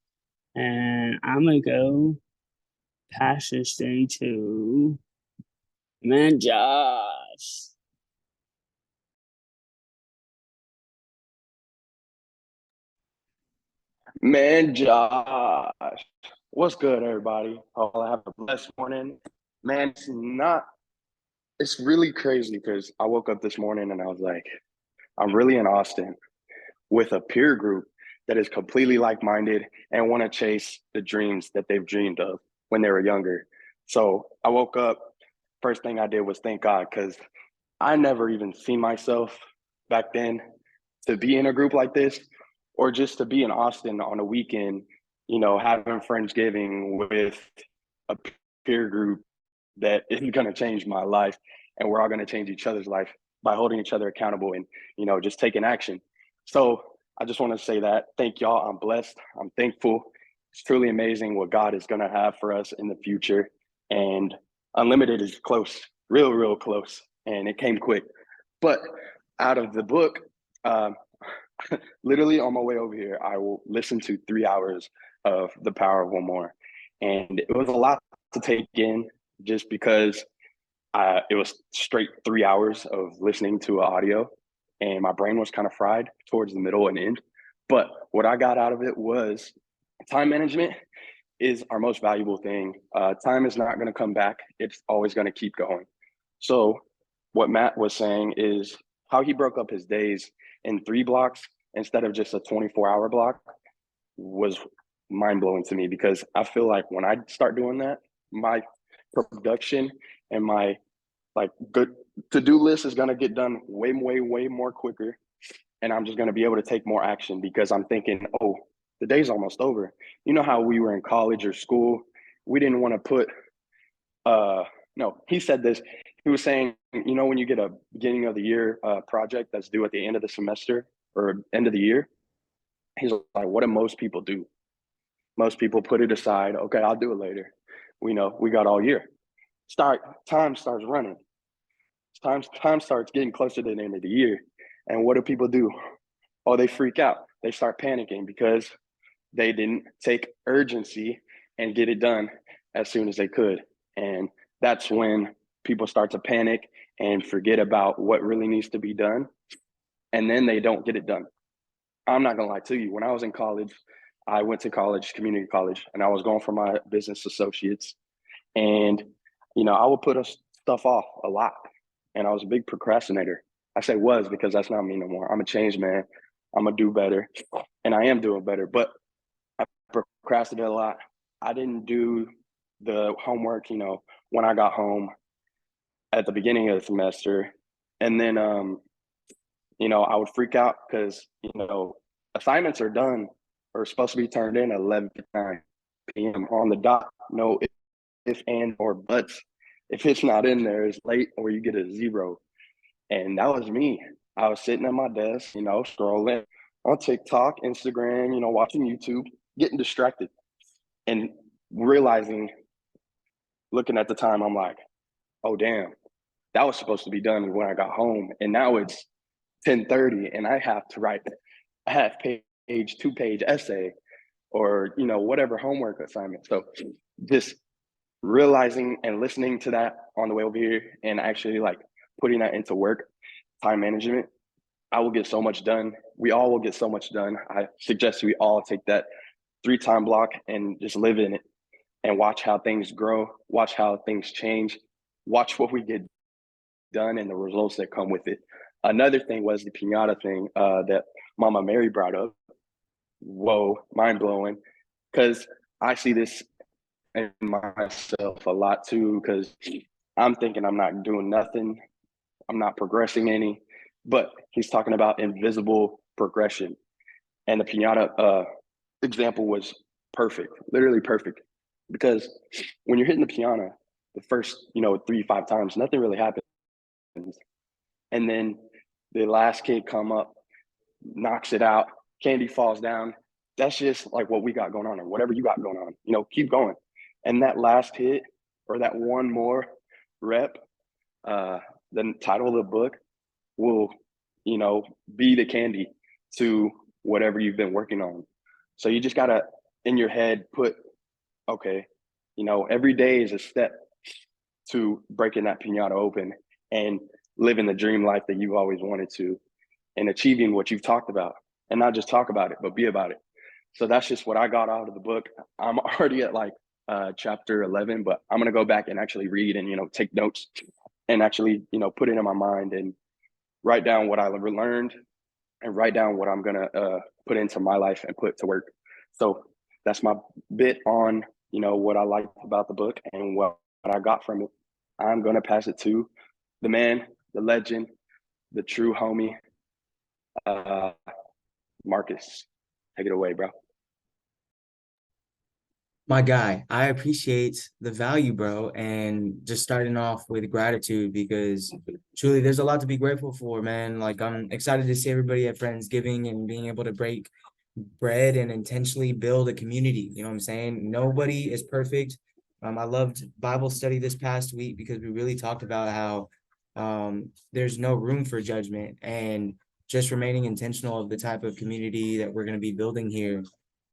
S9: And I'm going to go pass this thing to man Josh.
S10: Man, Josh, what's good, everybody? Hope I have a blessed morning. Man, it's really crazy because I woke up this morning and I was like, I'm really in Austin with a peer group that is completely like-minded and want to chase the dreams that they've dreamed of when they were younger. So I woke up, first thing I did was thank God, because I never even seen myself back then to be in a group like this, or just to be in Austin on a weekend, having Friendsgiving with a peer group that is going to change my life. And we're all going to change each other's life by holding each other accountable and, just taking action. So I just want to say that. Thank y'all. I'm blessed. I'm thankful. It's truly amazing what God is going to have for us in the future. And Unlimited is close, real, real close. And it came quick. But out of the book, literally on my way over here, I will listen to 3 hours of The Power of One More. And it was a lot to take in just because it was straight 3 hours of listening to audio, and my brain was kind of fried towards the middle and end. But what I got out of it was time management is our most valuable thing. Time is not going to come back. It's always going to keep going. So what Matt was saying is how he broke up his days in 3 blocks instead of just a 24-hour block was mind-blowing to me, because I feel like when I start doing that, my production and my good to-do list is going to get done way more quicker, and I'm just going to be able to take more action because I'm thinking, oh, the day's almost over. You know how we were in college or school, we didn't want to put no, he said this. He was saying, when you get a beginning of the year project that's due at the end of the semester or end of the year, he's like, what do most people do? Most people put it aside. Okay, I'll do it later. We got all year. Time starts running. Time starts getting closer to the end of the year. And what do people do? Oh, they freak out. They start panicking because they didn't take urgency and get it done as soon as they could. And that's when people start to panic and forget about what really needs to be done. And then they don't get it done. I'm not gonna lie to you. When I was in college, I went to college, community college, and I was going for my business associates. And, I would put stuff off a lot. And I was a big procrastinator. I say was because that's not me no more. I'm a changed man. I'm gonna do better. And I am doing better. But I procrastinated a lot. I didn't do the homework, when I got home at the beginning of the semester. And then, I would freak out because, assignments are done or supposed to be turned in at 11:59 p.m. on the dot. No if, and, or buts. If it's not in there, it's late or you get a 0. And that was me. I was sitting at my desk, scrolling on TikTok, Instagram, watching YouTube, getting distracted and realizing, looking at the time, I'm like, oh, damn, that was supposed to be done when I got home. And now it's 10:30 and I have to write a half-page, 2-page essay or, whatever homework assignment. So just realizing and listening to that on the way over here and actually putting that into work, time management, I will get so much done. We all will get so much done. I suggest we all take that 3-time block and just live in it and watch how things grow, watch how things change, watch what we get done and the results that come with it. Another thing was the piñata thing that Mama Mary brought up. Whoa, mind blowing. because I see this in myself a lot too, because I'm thinking I'm not doing nothing, I'm not progressing any, but he's talking about invisible progression. And the pinata example was perfect, literally perfect. Because when you're hitting the piano, the first, 3, 5 times, nothing really happens. And then the last kid come up, knocks it out, candy falls down. That's just like what we got going on, or whatever you got going on. Keep going. And that last hit or that one more rep, the title of the book will, be the candy to whatever you've been working on. So you just gotta in your head put, okay, every day is a step to breaking that pinata open and living the dream life that you've always wanted to, and achieving what you've talked about, and not just talk about it, but be about it. So that's just what I got out of the book. I'm already at like chapter 11, but I'm going to go back and actually read and, take notes and actually, put it in my mind and write down what I learned and write down what I'm going to put into my life and put to work. So that's my bit on, what I liked about the book and what I got from it. I'm going to pass it to the man, the legend, the true homie, Marcus. Take it away, bro.
S1: My guy, I appreciate the value, bro, and just starting off with gratitude because truly there's a lot to be grateful for, man. Like I'm excited to see everybody at Friendsgiving and being able to break bread and intentionally build a community. You know what I'm saying? Nobody is perfect. I loved Bible study this past week because we really talked about how there's no room for judgment and just remaining intentional of the type of community that we're going to be building here.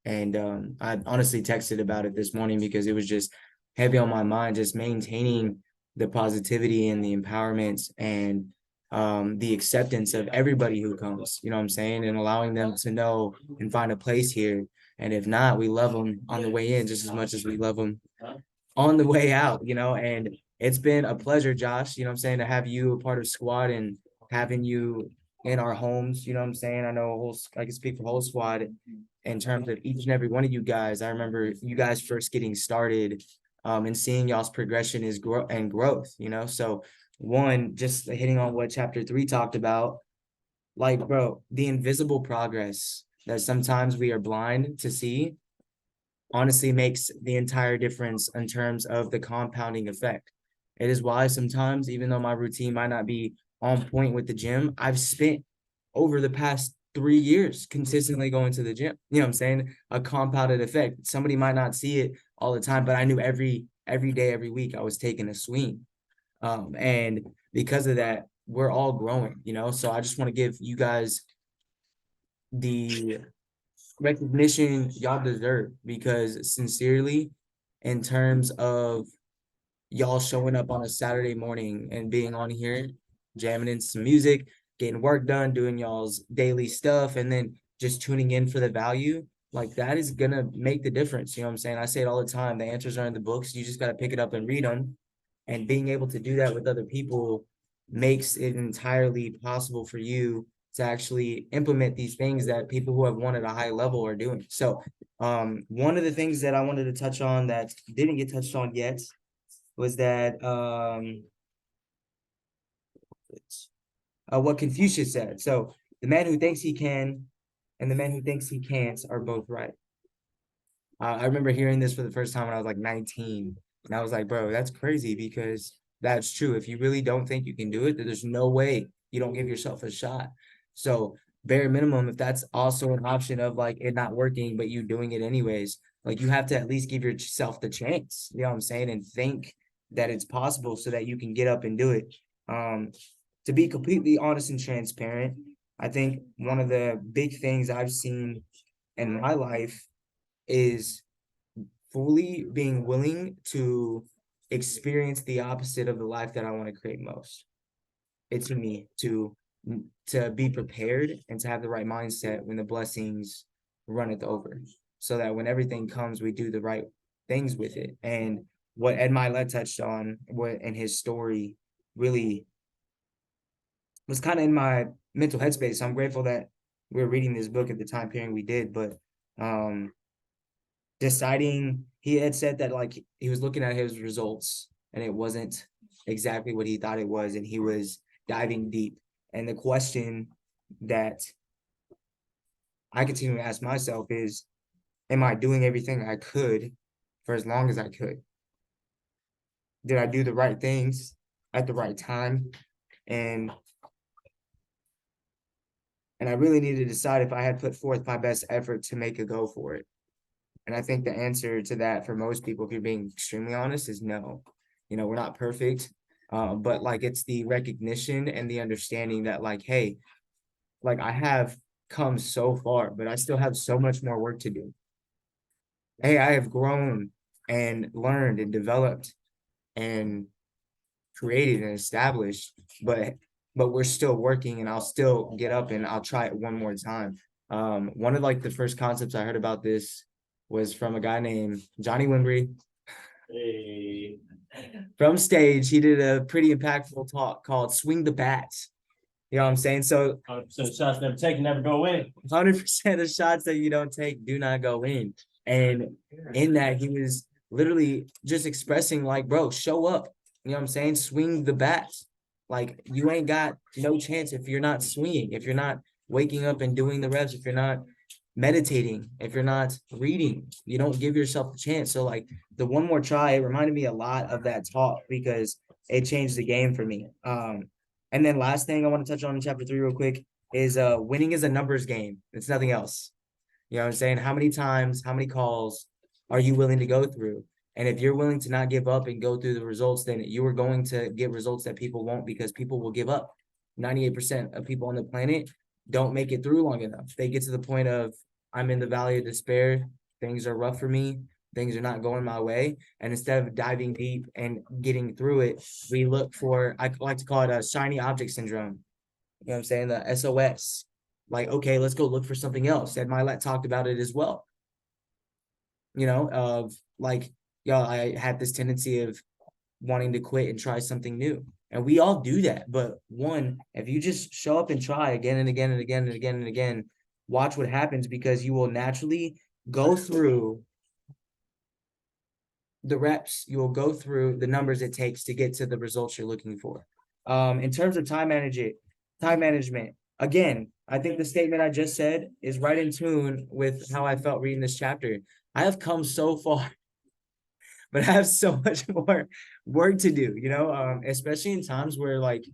S1: And I honestly texted about it this morning because it was just heavy on my mind, just maintaining the positivity and the empowerment and the acceptance of everybody who comes, you know what I'm saying? And allowing them to know and find a place here. And if not, we love them on the way in just as much as we love them on the way out, and it's been a pleasure, Josh, I'm saying, to have you a part of squad and having you in our homes, I'm saying. I know I can speak for whole squad in terms of each and every one of you guys. I remember you guys first getting started and seeing y'all's progression is growth, so one, just hitting on what chapter 3 talked about, like, bro, the invisible progress that sometimes we are blind to see honestly makes the entire difference in terms of the compounding effect. It is why sometimes, even though my routine might not be on point with the gym, I've spent over the past 3 years consistently going to the gym. You know what I'm saying? A compounded effect. Somebody might not see it all the time, but I knew every day, every week I was taking a swing. And because of that, we're all growing, So I just want to give you guys the recognition y'all deserve, because sincerely, in terms of y'all showing up on a Saturday morning and being on here, jamming in some music, getting work done, doing y'all's daily stuff, and then just tuning in for the value, like that is gonna make the difference. You know what I'm saying? I say it all the time. The answers are in the books. You just got to pick it up and read them. And being able to do that with other people makes it entirely possible for you to actually implement these things that people who have won at a high level are doing. So one of the things that I wanted to touch on that didn't get touched on yet was that what Confucius said. So the man who thinks he can and the man who thinks he can't are both right. I remember hearing this for the first time when I was like 19. And I was like, bro, that's crazy, because that's true. If you really don't think you can do it, then there's no way you don't give yourself a shot. So bare minimum, if that's also an option of like it not working, but you doing it anyways, like you have to at least give yourself the chance, you know what I'm saying? And think that it's possible so that you can get up and do it. To be completely honest and transparent, I think one of the big things I've seen in my life is fully being willing to experience the opposite of the life that I want to create most. It's me to be prepared and to have the right mindset when the blessings run it over, so that when everything comes, we do the right things with it. And what Ed Mylett touched on, what in his story, really was kind of in my mental headspace. So I'm grateful that we were reading this book at the time period we did, but deciding, he had said that like he was looking at his results and it wasn't exactly what he thought it was, and he was diving deep. And the question that I continue to ask myself is, am I doing everything I could for as long as I could? Did I do the right things at the right time? And I really need to decide if I had put forth my best effort to make a go for it. And I think the answer to that for most people, if you're being extremely honest, is no. You know, we're not perfect, but like it's the recognition and the understanding that like, hey, like I have come so far, but I still have so much more work to do. Hey, I have grown and learned and developed and created and established, but we're still working, and I'll still get up and I'll try it one more time. One of like the first concepts I heard about this was from a guy named Johnny Wimbrey. Hey. From stage, he did a pretty impactful talk called "Swing the Bat." You know what I'm saying? So
S11: 100% of shots never taken never go in.
S1: 100% of shots that you don't take do not go in. And in that, he was literally just expressing like, bro, show up. You know what I'm saying? Swing the bat. Like you ain't got no chance if you're not swinging, if you're not waking up and doing the reps, if you're not meditating, if you're not reading, you don't give yourself a chance. So like the one more try, it reminded me a lot of that talk because it changed the game for me. And then last thing I want to touch on in chapter 3 real quick is winning is a numbers game. It's nothing else. You know what I'm saying? How many times, how many calls are you willing to go through? And if you're willing to not give up and go through the results, then you are going to get results that people won't, because people will give up. 98% of people on the planet don't make it through long enough. They get to the point of, I'm in the valley of despair. Things are rough for me. Things are not going my way. And instead of diving deep and getting through it, we look for, I like to call it a shiny object syndrome. You know what I'm saying? The SOS. Like, okay, let's go look for something else. And Mylett talked about it as well. You know, of like, yeah, I had this tendency of wanting to quit and try something new. And we all do that. But one, if you just show up and try again and again and again and again and again, watch what happens, because you will naturally go through the reps, you will go through the numbers it takes to get to the results you're looking for. In terms of time management, again, I think the statement I just said is right in tune with how I felt reading this chapter. I have come so far, but I have so much more work to do, you know, especially in times where like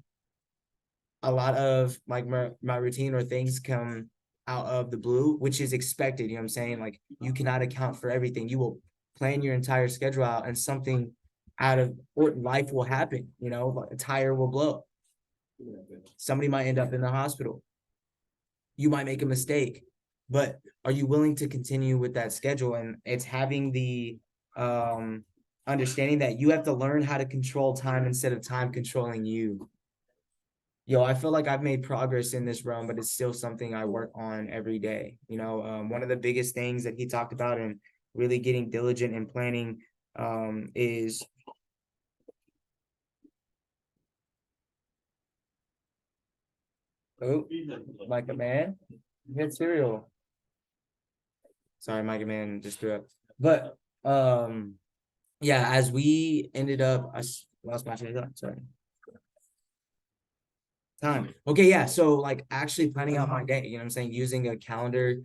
S1: a lot of like my routine or things come out of the blue, which is expected. You know what I'm saying? Like you cannot account for everything. You will plan your entire schedule out and something out of life will happen. You know, a tire will blow. Somebody might end up in the hospital. You might make a mistake, but are you willing to continue with that schedule? And it's having the understanding that you have to learn how to control time instead of time controlling you. Yo, I feel like I've made progress in this realm, but it's still something I work on every day. You know, one of the biggest things that he talked about and really getting diligent in planning is Micah Man, you had cereal. Sorry, Micah Man just threw up. But yeah, as we ended up, I lost my train of thought. Sorry. Time. Okay, yeah. So like actually planning out my day, you know what I'm saying? Using a calendar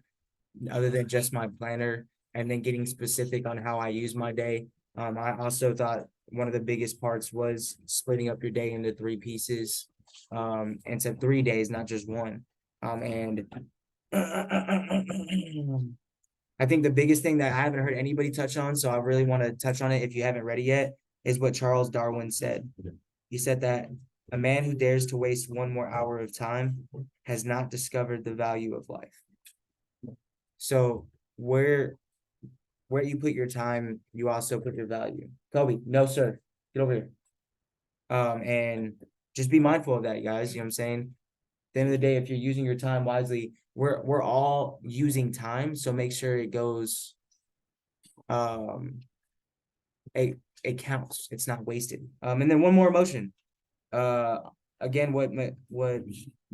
S1: other than just my planner, and then getting specific on how I use my day. I also thought one of the biggest parts was splitting up your day into 3 pieces, into 3 days, not just one. And I think the biggest thing that I haven't heard anybody touch on, so I really want to touch on it if you haven't read it yet, is what Charles Darwin said. He said that a man who dares to waste one more hour of time has not discovered the value of life. So where you put your time, you also put your value. Kobe, no sir, get over here. And just be mindful of that, guys. You know what I'm saying? At the end of the day, if you're using your time wisely, we're all using time, so make sure it goes. It counts. It's not wasted. And then one more emotion. Again, what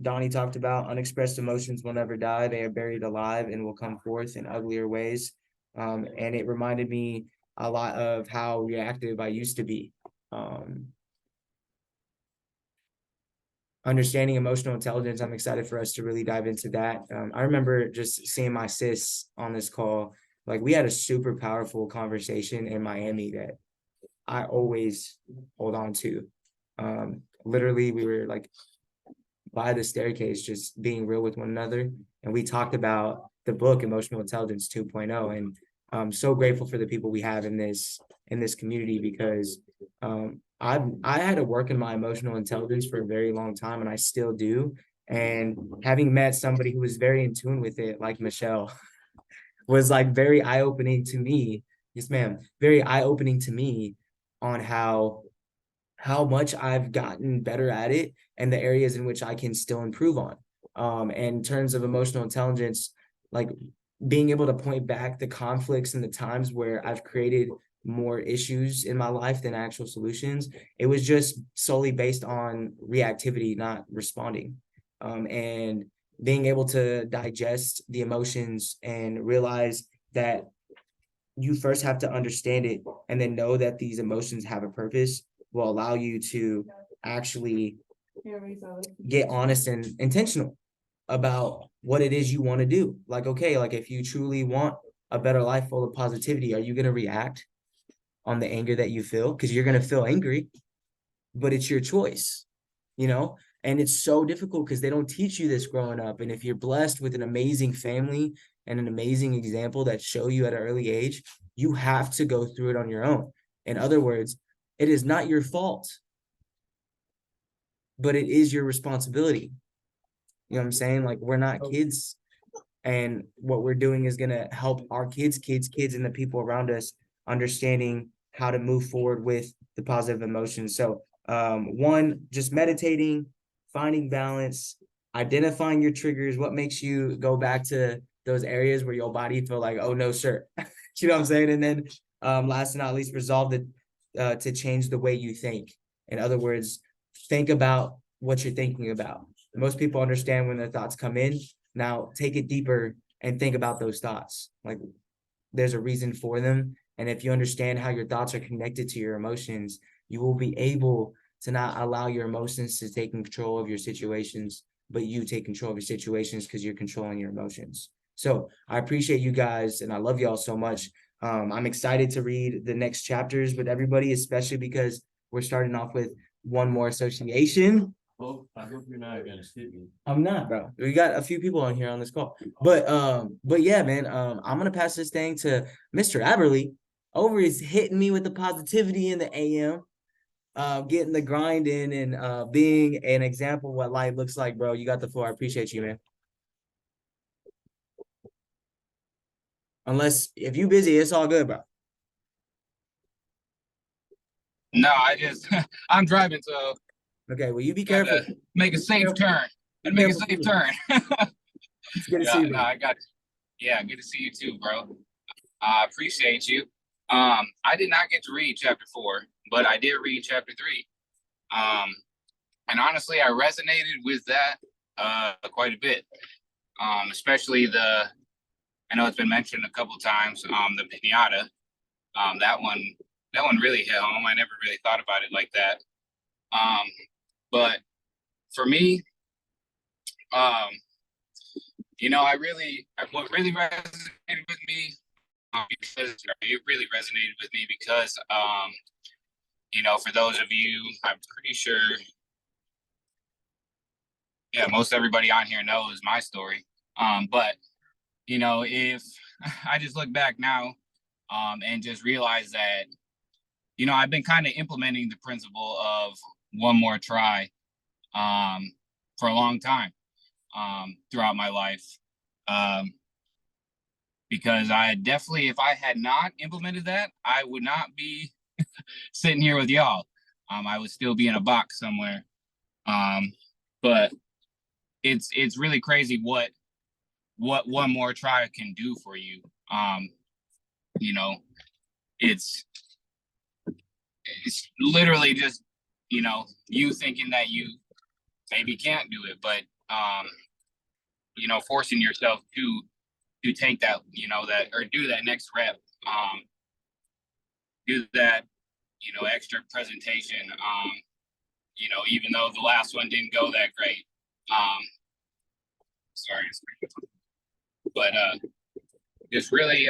S1: Donnie talked about, unexpressed emotions will never die. They are buried alive and will come forth in uglier ways. And it reminded me a lot of how reactive I used to be. Understanding emotional intelligence, I'm excited for us to really dive into that. I remember just seeing my sis on this call. Like, we had a super powerful conversation in Miami that I always hold on to. Literally, we were like by the staircase, just being real with one another. And we talked about the book Emotional Intelligence 2.0. And I'm so grateful for the people we have in this community, because I had to work in my emotional intelligence for a very long time, and I still do. And having met somebody who was very in tune with it, like Michelle, was like very eye-opening to me. Yes, ma'am. Very eye-opening to me on how much I've gotten better at it and the areas in which I can still improve on. And in terms of emotional intelligence, like being able to point back the conflicts and the times where I've created more issues in my life than actual solutions, it was just solely based on reactivity, not responding. And being able to digest the emotions and realize that you first have to understand it and then know that these emotions have a purpose will allow you to actually get honest and intentional about what it is you want to do. Like, okay, like if you truly want a better life full of positivity, are you going to react on the anger that you feel? Because you're going to feel angry, but it's your choice, you know? And it's so difficult because they don't teach you this growing up. And if you're blessed with an amazing family and an amazing example that show you at an early age, you have to go through it on your own. In other words, it is not your fault, but it is your responsibility. You know what I'm saying? Like, we're not kids, and what we're doing is going to help our kids, and the people around us understanding how to move forward with the positive emotions. So one, just meditating, finding balance, identifying your triggers, what makes you go back to those areas where your body feel like, oh no, sir. You know what I'm saying? And then last but not least, resolve to change the way you think. In other words, think about what you're thinking about. Most people understand when their thoughts come in. Now take it deeper and think about those thoughts. Like, there's a reason for them. And if you understand how your thoughts are connected to your emotions, you will be able to not allow your emotions to take control of your situations, but you take control of your situations because you're controlling your emotions. So I appreciate you guys, and I love y'all so much. I'm excited to read the next chapters with everybody, especially because we're starting off with one more association.
S11: Well, I hope you're not gonna skip me.
S1: I'm not, bro. We got a few people on here on this call. But yeah, man. I'm gonna pass this thing to Mr. Aberly. Over is hitting me with the positivity in the AM. Getting the grind in and being an example of what life looks like, bro. You got the floor. I appreciate you, man. Unless if you busy, it's all good, bro.
S12: No, I just I'm driving, so
S1: Okay, well, you be
S12: gotta
S1: careful.
S12: make a safe turn. Gotta make a safe turn.
S1: It's good to see
S12: Yeah,
S1: you,
S12: no,
S1: bro.
S12: I got you. Yeah, good to see you too, bro. I appreciate you. I did not get to read chapter 4, but I did read chapter 3. And honestly, I resonated with that quite a bit. Especially I know it's been mentioned a couple times, the pinata. That one really hit home. I never really thought about it like that. But for me, what really resonated with me, it really resonated with me because, for those of you, I'm pretty sure, yeah, most everybody on here knows my story. But if I just look back now, and just realize that, I've been kind of implementing the principle of one more try, for a long time, throughout my life. Because if I had not implemented that, I would not be sitting here with y'all. I would still be in a box somewhere. But it's really crazy what one more try can do for you. It's literally just, you thinking that you maybe can't do it, but forcing yourself to take that, that, or do that next rep, do that, extra presentation, even though the last one didn't go that great. Sorry, but just really,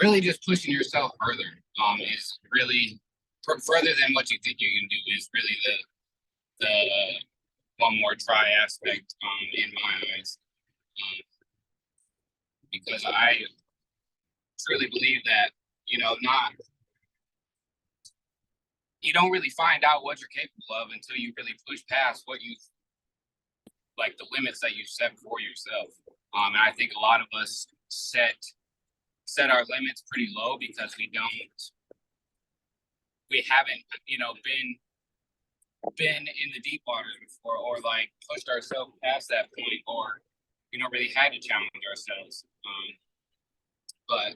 S12: really just pushing yourself further is really further than what you think you can do is really the one more try aspect in my eyes, because I truly believe that you don't really find out what you're capable of until you really push past what you like, the limits that you set for yourself. And I think a lot of us set our limits pretty low because we haven't been in the deep waters before, or like pushed ourselves past that point, or really had to challenge ourselves. But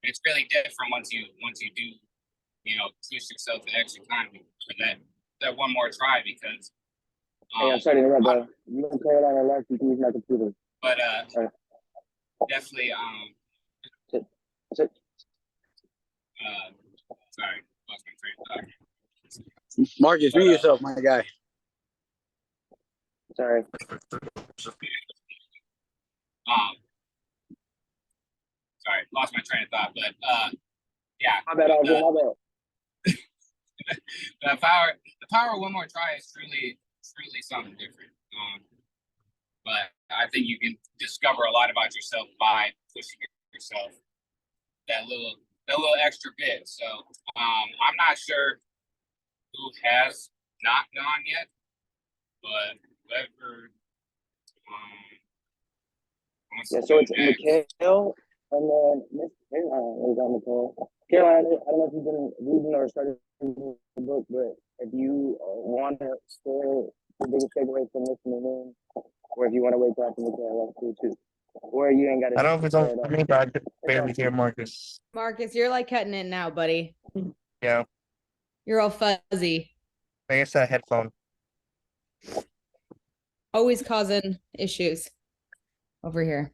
S12: it's really different once you do push yourself the extra time for that one more try, because
S13: hey, I'm sorry to interrupt, bro. You can play it on your left, you can use my computer.
S12: But definitely
S13: Sit.
S12: sorry, lost my train of thought.
S14: Marcus, be yourself, my guy.
S13: Sorry.
S12: Sorry, lost my train of thought, but yeah.
S13: My bad, my bad.
S12: The power of one more try is truly something different. But I think you can discover a lot about yourself by pushing yourself that little extra bit. So I'm not sure who has not gone yet, but whoever.
S13: Yeah, so it's Mikhail and then Miss Caroline. We got Mikhail. Caroline, I don't know if you've been reading or started reading the book, but if you want to share the biggest takeaway from listening in, or if you want to wait till after Mikhail, that's cool too. Or you ain't got to.
S7: I don't know if it's on for me, but I could barely hear Marcus.
S15: Marcus, you're like cutting in now, buddy.
S7: Yeah,
S15: You're all fuzzy.
S7: I guess that headphone.
S15: Always causing issues over here.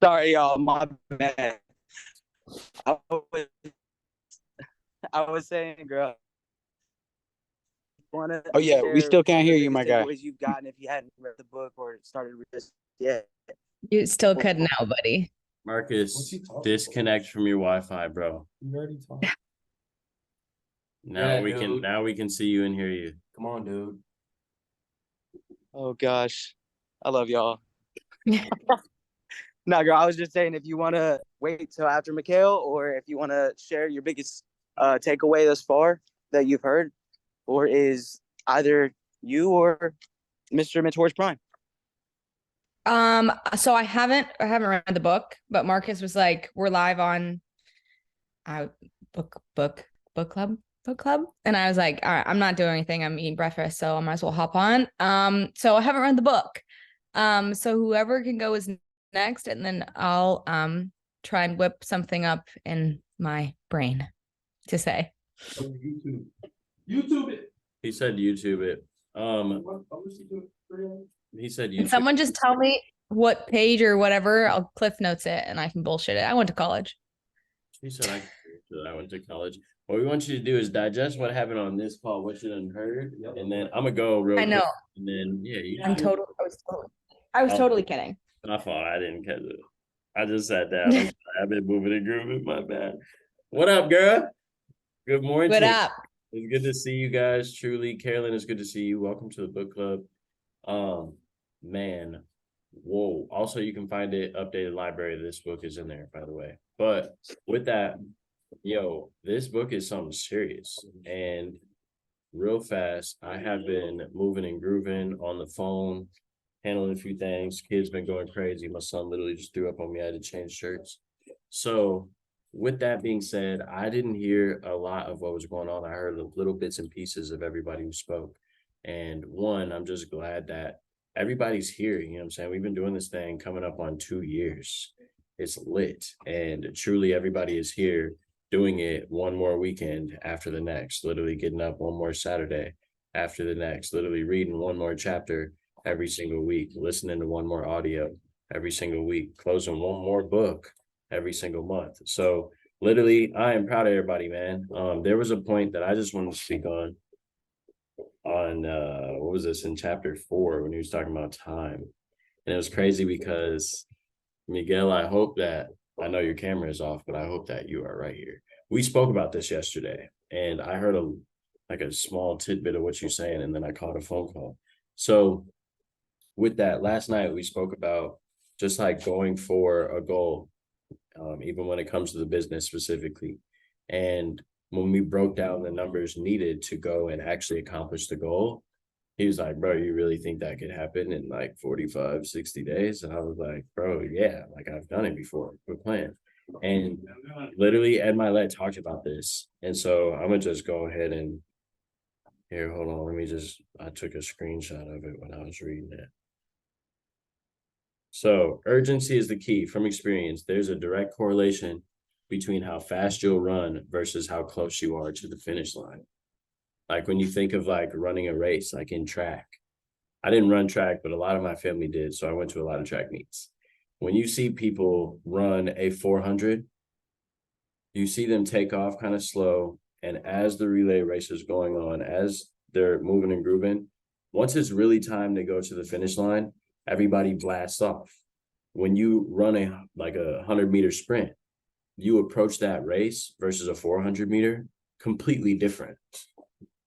S14: Sorry, y'all. My bad. I was saying, girl. Oh yeah, we still can't hear you, my guy. You've gotten if you hadn't read the book or started this yet.
S15: You still cutting out, buddy.
S11: Marcus, disconnect from your Wi-Fi, bro.
S1: You already talked.
S11: Now
S1: Yeah,
S11: we can see you and hear you.
S1: Come on, dude.
S14: Oh gosh, I love y'all. No, girl, I was just saying if you want to wait till after Mikhail, or if you want to share your biggest takeaway thus far that you've heard, or is either you or Mr. Mentor's Prime.
S15: So I haven't read the book, but Marcus was like, we're live on book club. And I was like, all right, I'm not doing anything. I'm eating breakfast, so I might as well hop on. So I haven't read the book. So whoever can go is next, and then I'll try and whip something up in my brain to say.
S11: YouTube it. He said YouTube it. He said YouTube.
S15: Can someone just tell me what page or whatever? I'll Cliff Notes it and I can bullshit it. I went to college.
S11: He said I went to college. What we want you to do is digest what happened on this call, what you done heard, and then I'm gonna go real quick.
S15: I know.
S11: And then
S15: I was totally kidding.
S11: My fault. I didn't catch it. I just sat down. I've been moving and grooving. My bad. What up, girl? Good morning.
S15: What up?
S11: It's good to see you guys. Truly, Carolyn, it's good to see you. Welcome to the book club. Man, whoa. Also, you can find it updated library. This book is in there, by the way. But with that, yo, this book is something serious. And real fast, I have been moving and grooving on the phone, handling a few things. Kids been going crazy. My son literally just threw up on me. I had to change shirts. So with that being said, I didn't hear a lot of what was going on. I heard the little bits and pieces of everybody who spoke. And one, I'm just glad that everybody's here. You know what I'm saying? We've been doing this thing coming up on 2 years. It's lit. And truly everybody is here doing it one more weekend after the next, literally getting up one more Saturday after the next, literally reading one more chapter every single week, listening to one more audio every single week, closing one more book every single month. So literally, I am proud of everybody, man. There was a point that I just wanted to speak on what was this, in chapter 4, when he was talking about time. And it was crazy because, Miguel, I hope that, I know your camera is off, but I hope that you are right here. We spoke about this yesterday, and I heard a small tidbit of what you're saying, and then I caught a phone call. So with that, last night we spoke about just like going for a goal, even when it comes to the business specifically. And when we broke down the numbers needed to go and actually accomplish the goal, he was like, bro, you really think that could happen in like 45, 60 days? And I was like, bro, yeah, like I've done it before. Good plan. And literally Ed Mylett talked about this. And so I'm gonna just go ahead and here, hold on. I took a screenshot of it when I was reading it. So urgency is the key. From experience, there's a direct correlation between how fast you'll run versus how close you are to the finish line. Like when you think of like running a race, like in track, I didn't run track, but a lot of my family did. So I went to a lot of track meets. When you see people run a 400, you see them take off kind of slow. And as the relay race is going on, as they're moving and grooving, once it's really time to go to the finish line, everybody blasts off. When you run a 100-meter sprint, you approach that race versus a 400-meter completely different.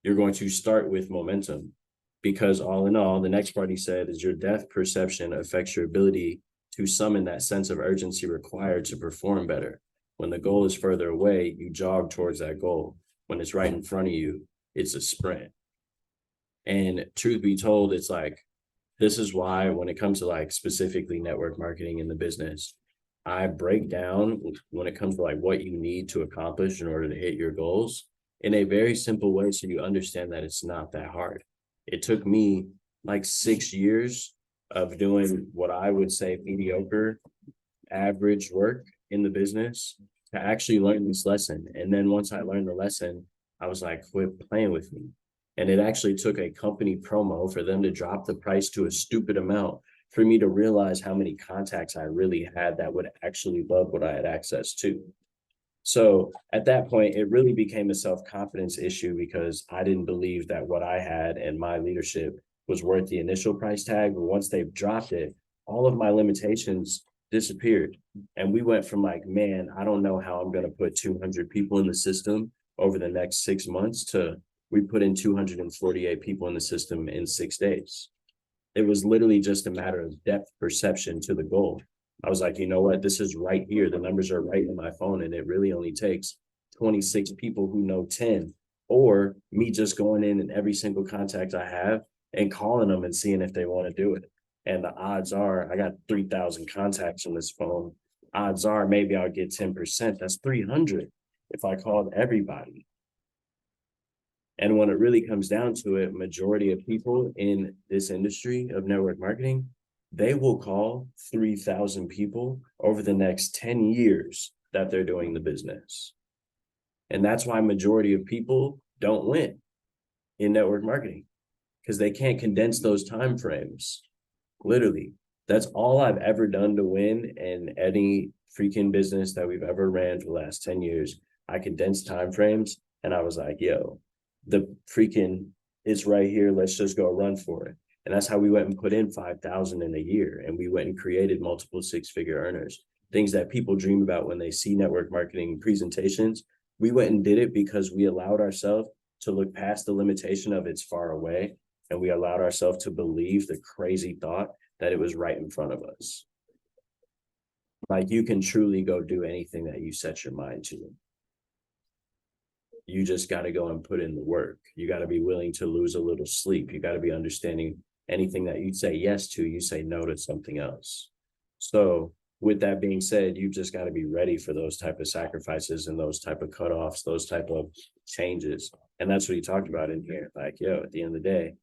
S11: You're going to start with momentum, because all in all, the next part he said is your depth perception affects your ability to summon that sense of urgency required to perform better. When the goal is further away, you jog towards that goal. When it's right in front of you, it's a sprint. And truth be told, it's like, this is why when it comes to like specifically network marketing in the business, I break down when it comes to like what you need to accomplish in order to hit your goals in a very simple way, so you understand that it's not that hard. It took me like 6 years of doing what I would say mediocre, average work in the business to actually learn this lesson. And then once I learned the lesson, I was like, quit playing with me. And it actually took a company promo for them to drop the price to a stupid amount for me to realize how many contacts I really had that would actually love what I had access to. So at that point, it really became a self-confidence issue, because I didn't believe that what I had and my leadership was worth the initial price tag. But once they've dropped it, all of my limitations disappeared. And we went from like, man, I don't know how I'm going to put 200 people in the system over the next 6 months, to we put in 248 people in the system in 6 days. It was literally just a matter of depth perception to the goal. I was like, you know what? This is right here. The numbers are right in my phone, and it really only takes 26 people who know 10, or me just going in and every single contact I have and calling them and seeing if they want to do it. And the odds are, I got 3,000 contacts on this phone. Odds are maybe I'll get 10%. That's 300 if I called everybody. And when it really comes down to it, majority of people in this industry of network marketing, they will call 3,000 people over the next 10 years that they're doing the business. And that's why majority of people don't win in network marketing, because they can't condense those time frames. Literally, that's all I've ever done to win in any freaking business that we've ever ran for the last 10 years. I condensed time frames, and I was like, yo, the freaking, it's right here. Let's just go run for it. And that's how we went and put in 5,000 in a year. And we went and created multiple 6-figure earners, things that people dream about when they see network marketing presentations. We went and did it because we allowed ourselves to look past the limitation of it's far away. And we allowed ourselves to believe the crazy thought that it was right in front of us. Like, you can truly go do anything that you set your mind to. You just got to go and put in the work. You got to be willing to lose a little sleep. You got to be understanding anything that you say yes to, you say no to something else. So with that being said, you just got to be ready for those type of sacrifices and those type of cutoffs, those type of changes. And that's what he talked about in here. Like, yo, at the end of the day,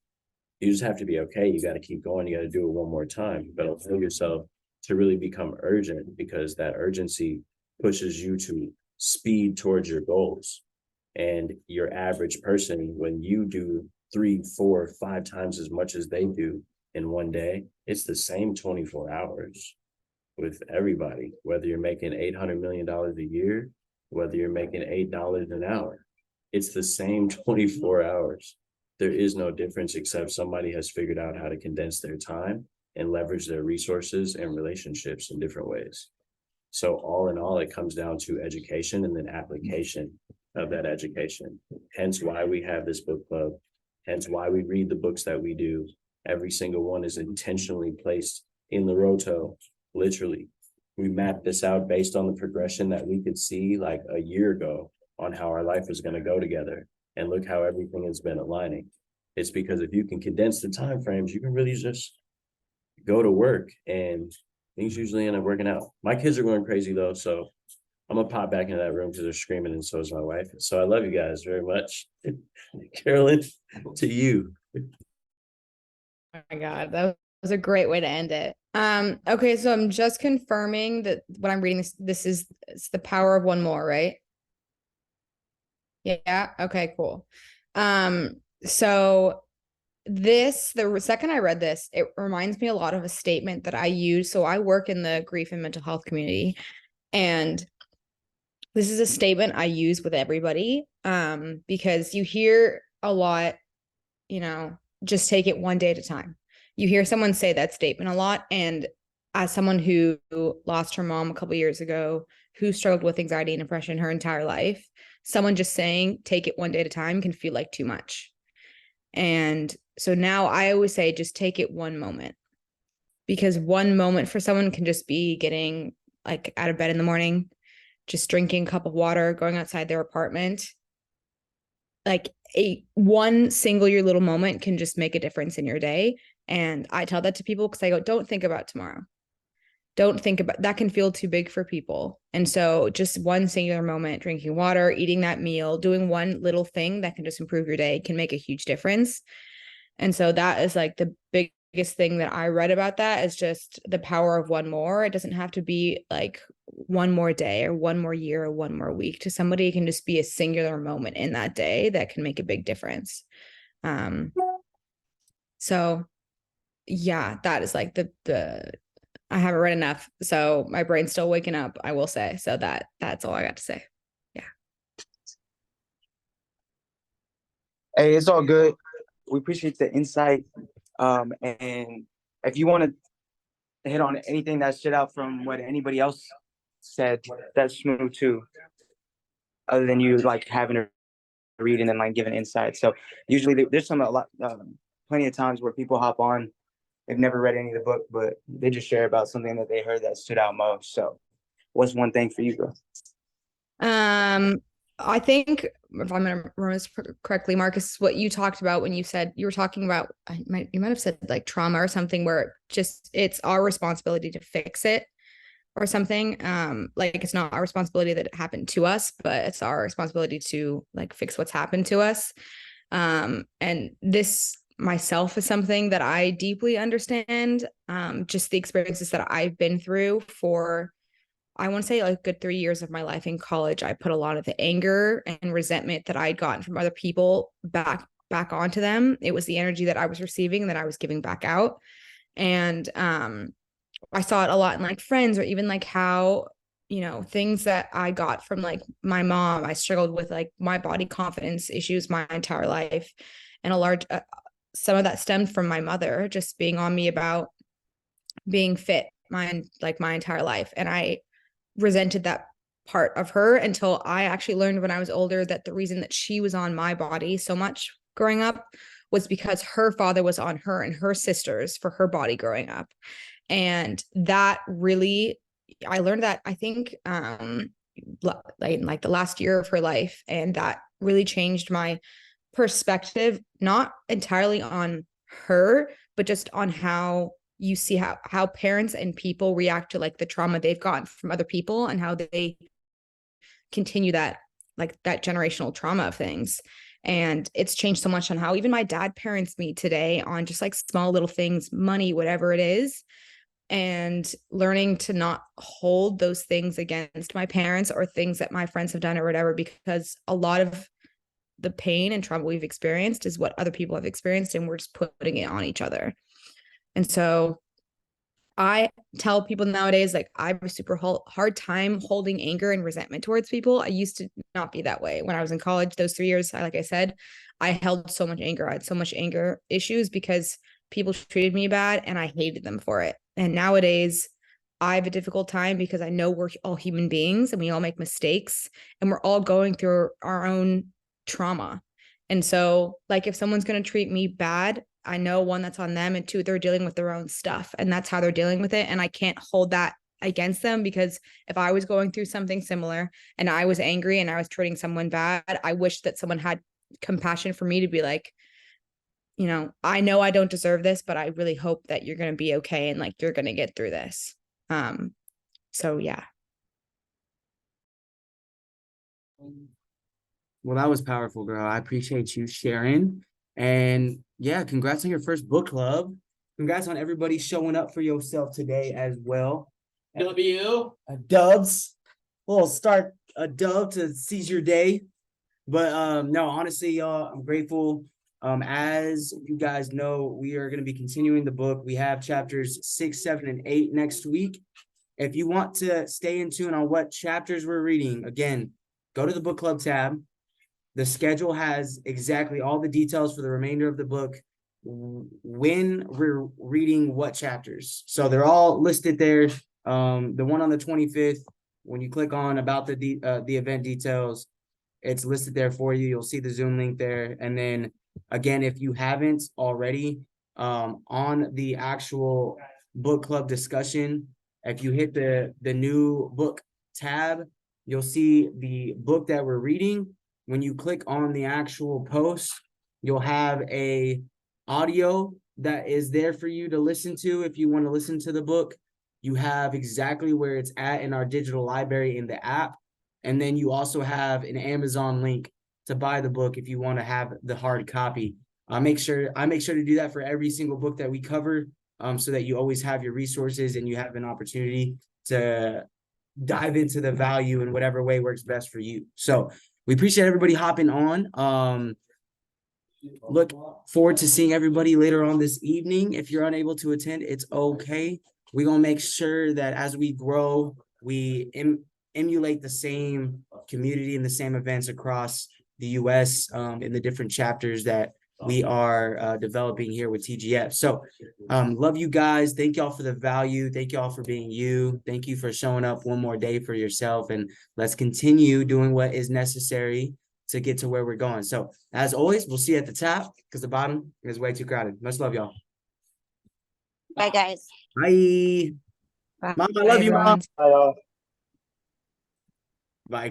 S11: you just have to be okay. You got to keep going. You got to do it one more time. You got to allow yourself to really become urgent, because that urgency pushes you to speed towards your goals. And your average person, when you do 3, 4, 5 times as much as they do, in one day, it's the same 24 hours with everybody, whether you're making $800 million a year, whether you're making $8 an hour, it's the same 24 hours. There is no difference except somebody has figured out how to condense their time and leverage their resources and relationships in different ways. So all in all, it comes down to education and then application of that education. Hence why we have this book club. Hence why we read the books that we do. Every single one is intentionally placed in the roto, literally. We mapped this out based on the progression that we could see like a year ago on how our life was going to go together. And look how everything has been aligning. It's because if you can condense the time frames, you can really just go to work and things usually end up working out. My kids are going crazy though, so I'm gonna pop back into that room because they're screaming, and so is my wife. So I love you guys very much. Carolyn, to you.
S15: Oh my God, that was a great way to end it. Okay, so I'm just confirming that when I'm reading this is it's The Power of One More, right? Yeah, okay, cool. So the second I read this, it reminds me a lot of a statement that I use. So I work in the grief and mental health community, and this is a statement I use with everybody, because you hear a lot, just take it one day at a time. You hear someone say that statement a lot. And as someone who lost her mom a couple years ago, who struggled with anxiety and depression her entire life, someone just saying, take it one day at a time can feel like too much. And so now I always say, just take it one moment, because one moment for someone can just be getting like out of bed in the morning, just drinking a cup of water, going outside their apartment. Like one singular little moment can just make a difference in your day. And I tell that to people because I go, don't think about tomorrow. Don't think about that, can feel too big for people. And so just one singular moment, drinking water, eating that meal, doing one little thing that can just improve your day can make a huge difference. And so that is like the biggest thing that I read about that, is just the power of one more. It doesn't have to be like one more day or one more year or one more week. To somebody, it can just be a singular moment in that day that can make a big difference. So yeah, that is like the I haven't read enough, so my brain's still waking up, I will say. So that's all I got to say. Yeah.
S14: Hey, it's all good. We appreciate the insight. And if you want to hit on anything that stood out from what anybody else said, that's smooth too. Other than you like having to read and then like giving insight. So usually there's plenty of times where people hop on, they've never read any of the book, but they just share about something that they heard that stood out most. So what's one thing for you, bro?
S15: I think, if I'm going to remember this correctly, Marcus, what you talked about when you said you were talking about, you might have said like trauma or something, where just it's our responsibility to fix it or something. Like it's not our responsibility that it happened to us, but it's our responsibility to like fix what's happened to us. And this myself is something that I deeply understand. Just the experiences that I've been through for, I want to say like good 3 years of my life in college. I put a lot of the anger and resentment that I'd gotten from other people back onto them. It was the energy that I was receiving that I was giving back out. And I saw it a lot in like friends, or even like how, things that I got from like my mom. I struggled with like my body confidence issues my entire life. And a large, some of that stemmed from my mother just being on me about being fit my entire life. And I resented that part of her until I actually learned when I was older that the reason that she was on my body so much growing up was because her father was on her and her sisters for her body growing up. And that really, I learned that, I think, like the last year of her life. And that really changed my perspective, not entirely on her, but just on how you see how parents and people react to like the trauma they've gotten from other people, and how they continue that, like that generational trauma of things. And it's changed so much on how even my dad parents me today on just like small little things, money, whatever it is. And learning to not hold those things against my parents or things that my friends have done or whatever, because a lot of the pain and trauma we've experienced is what other people have experienced, and we're just putting it on each other. And so I tell people nowadays, like, I have a super hard time holding anger and resentment towards people. I used to not be that way when I was in college. Those 3 years, like I said, I held so much anger. I had so much anger issues because people treated me bad and I hated them for it. And nowadays, I have a difficult time because I know we're all human beings and we all make mistakes and we're all going through our own trauma. And so, like, if someone's going to treat me bad, I know, one, that's on them, and two, they're dealing with their own stuff and that's how they're dealing with it. And I can't hold that against them, because if I was going through something similar and I was angry and I was treating someone bad, I wish that someone had compassion for me to be like, I know I don't deserve this, but I really hope that you're going to be okay and like you're going to get through this. So yeah.
S1: Well, that was powerful, girl. I appreciate you sharing. And yeah, congrats on your first book club. Congrats on everybody showing up for yourself today as well.
S11: W.
S1: Dubs. We'll start a dub to seize your day. But no, honestly, y'all, I'm grateful. As you guys know, we are going to be continuing the book. We have chapters 6, 7, and 8 next week. If you want to stay in tune on what chapters we're reading, again, go to the book club tab. The schedule has exactly all the details for the remainder of the book, when we're reading what chapters. So they're all listed there. The one on the 25th, when you click on about the event details, it's listed there for you. You'll see the Zoom link there. And then again, if you haven't already, on the actual book club discussion, if you hit the new book tab, you'll see the book that we're reading. When you click on the actual post, you'll have a audio that is there for you to listen to. If you want to listen to the book, you have exactly where it's at in our digital library in the app. And then you also have an Amazon link to buy the book if you want to have the hard copy. I make sure to do that for every single book that we cover, so that you always have your resources and you have an opportunity to dive into the value in whatever way works best for you. So we appreciate everybody hopping on. Look forward to seeing everybody later on this evening. If you're unable to attend, it's okay. We're going to make sure that as we grow, we emulate the same community and the same events across the US, in the different chapters that we are developing here with TGF. So love you guys. Thank y'all for the value. Thank y'all for being you. Thank you for showing up one more day for yourself. And let's continue doing what is necessary to get to where we're going. So as always, we'll see you at the top because the bottom is way too crowded. Much love, y'all.
S2: Bye, guys.
S1: Bye.
S15: Bye,
S1: Mom, I love you, Mom.
S15: everyone.
S13: Bye, y'all.
S1: Bye, guys.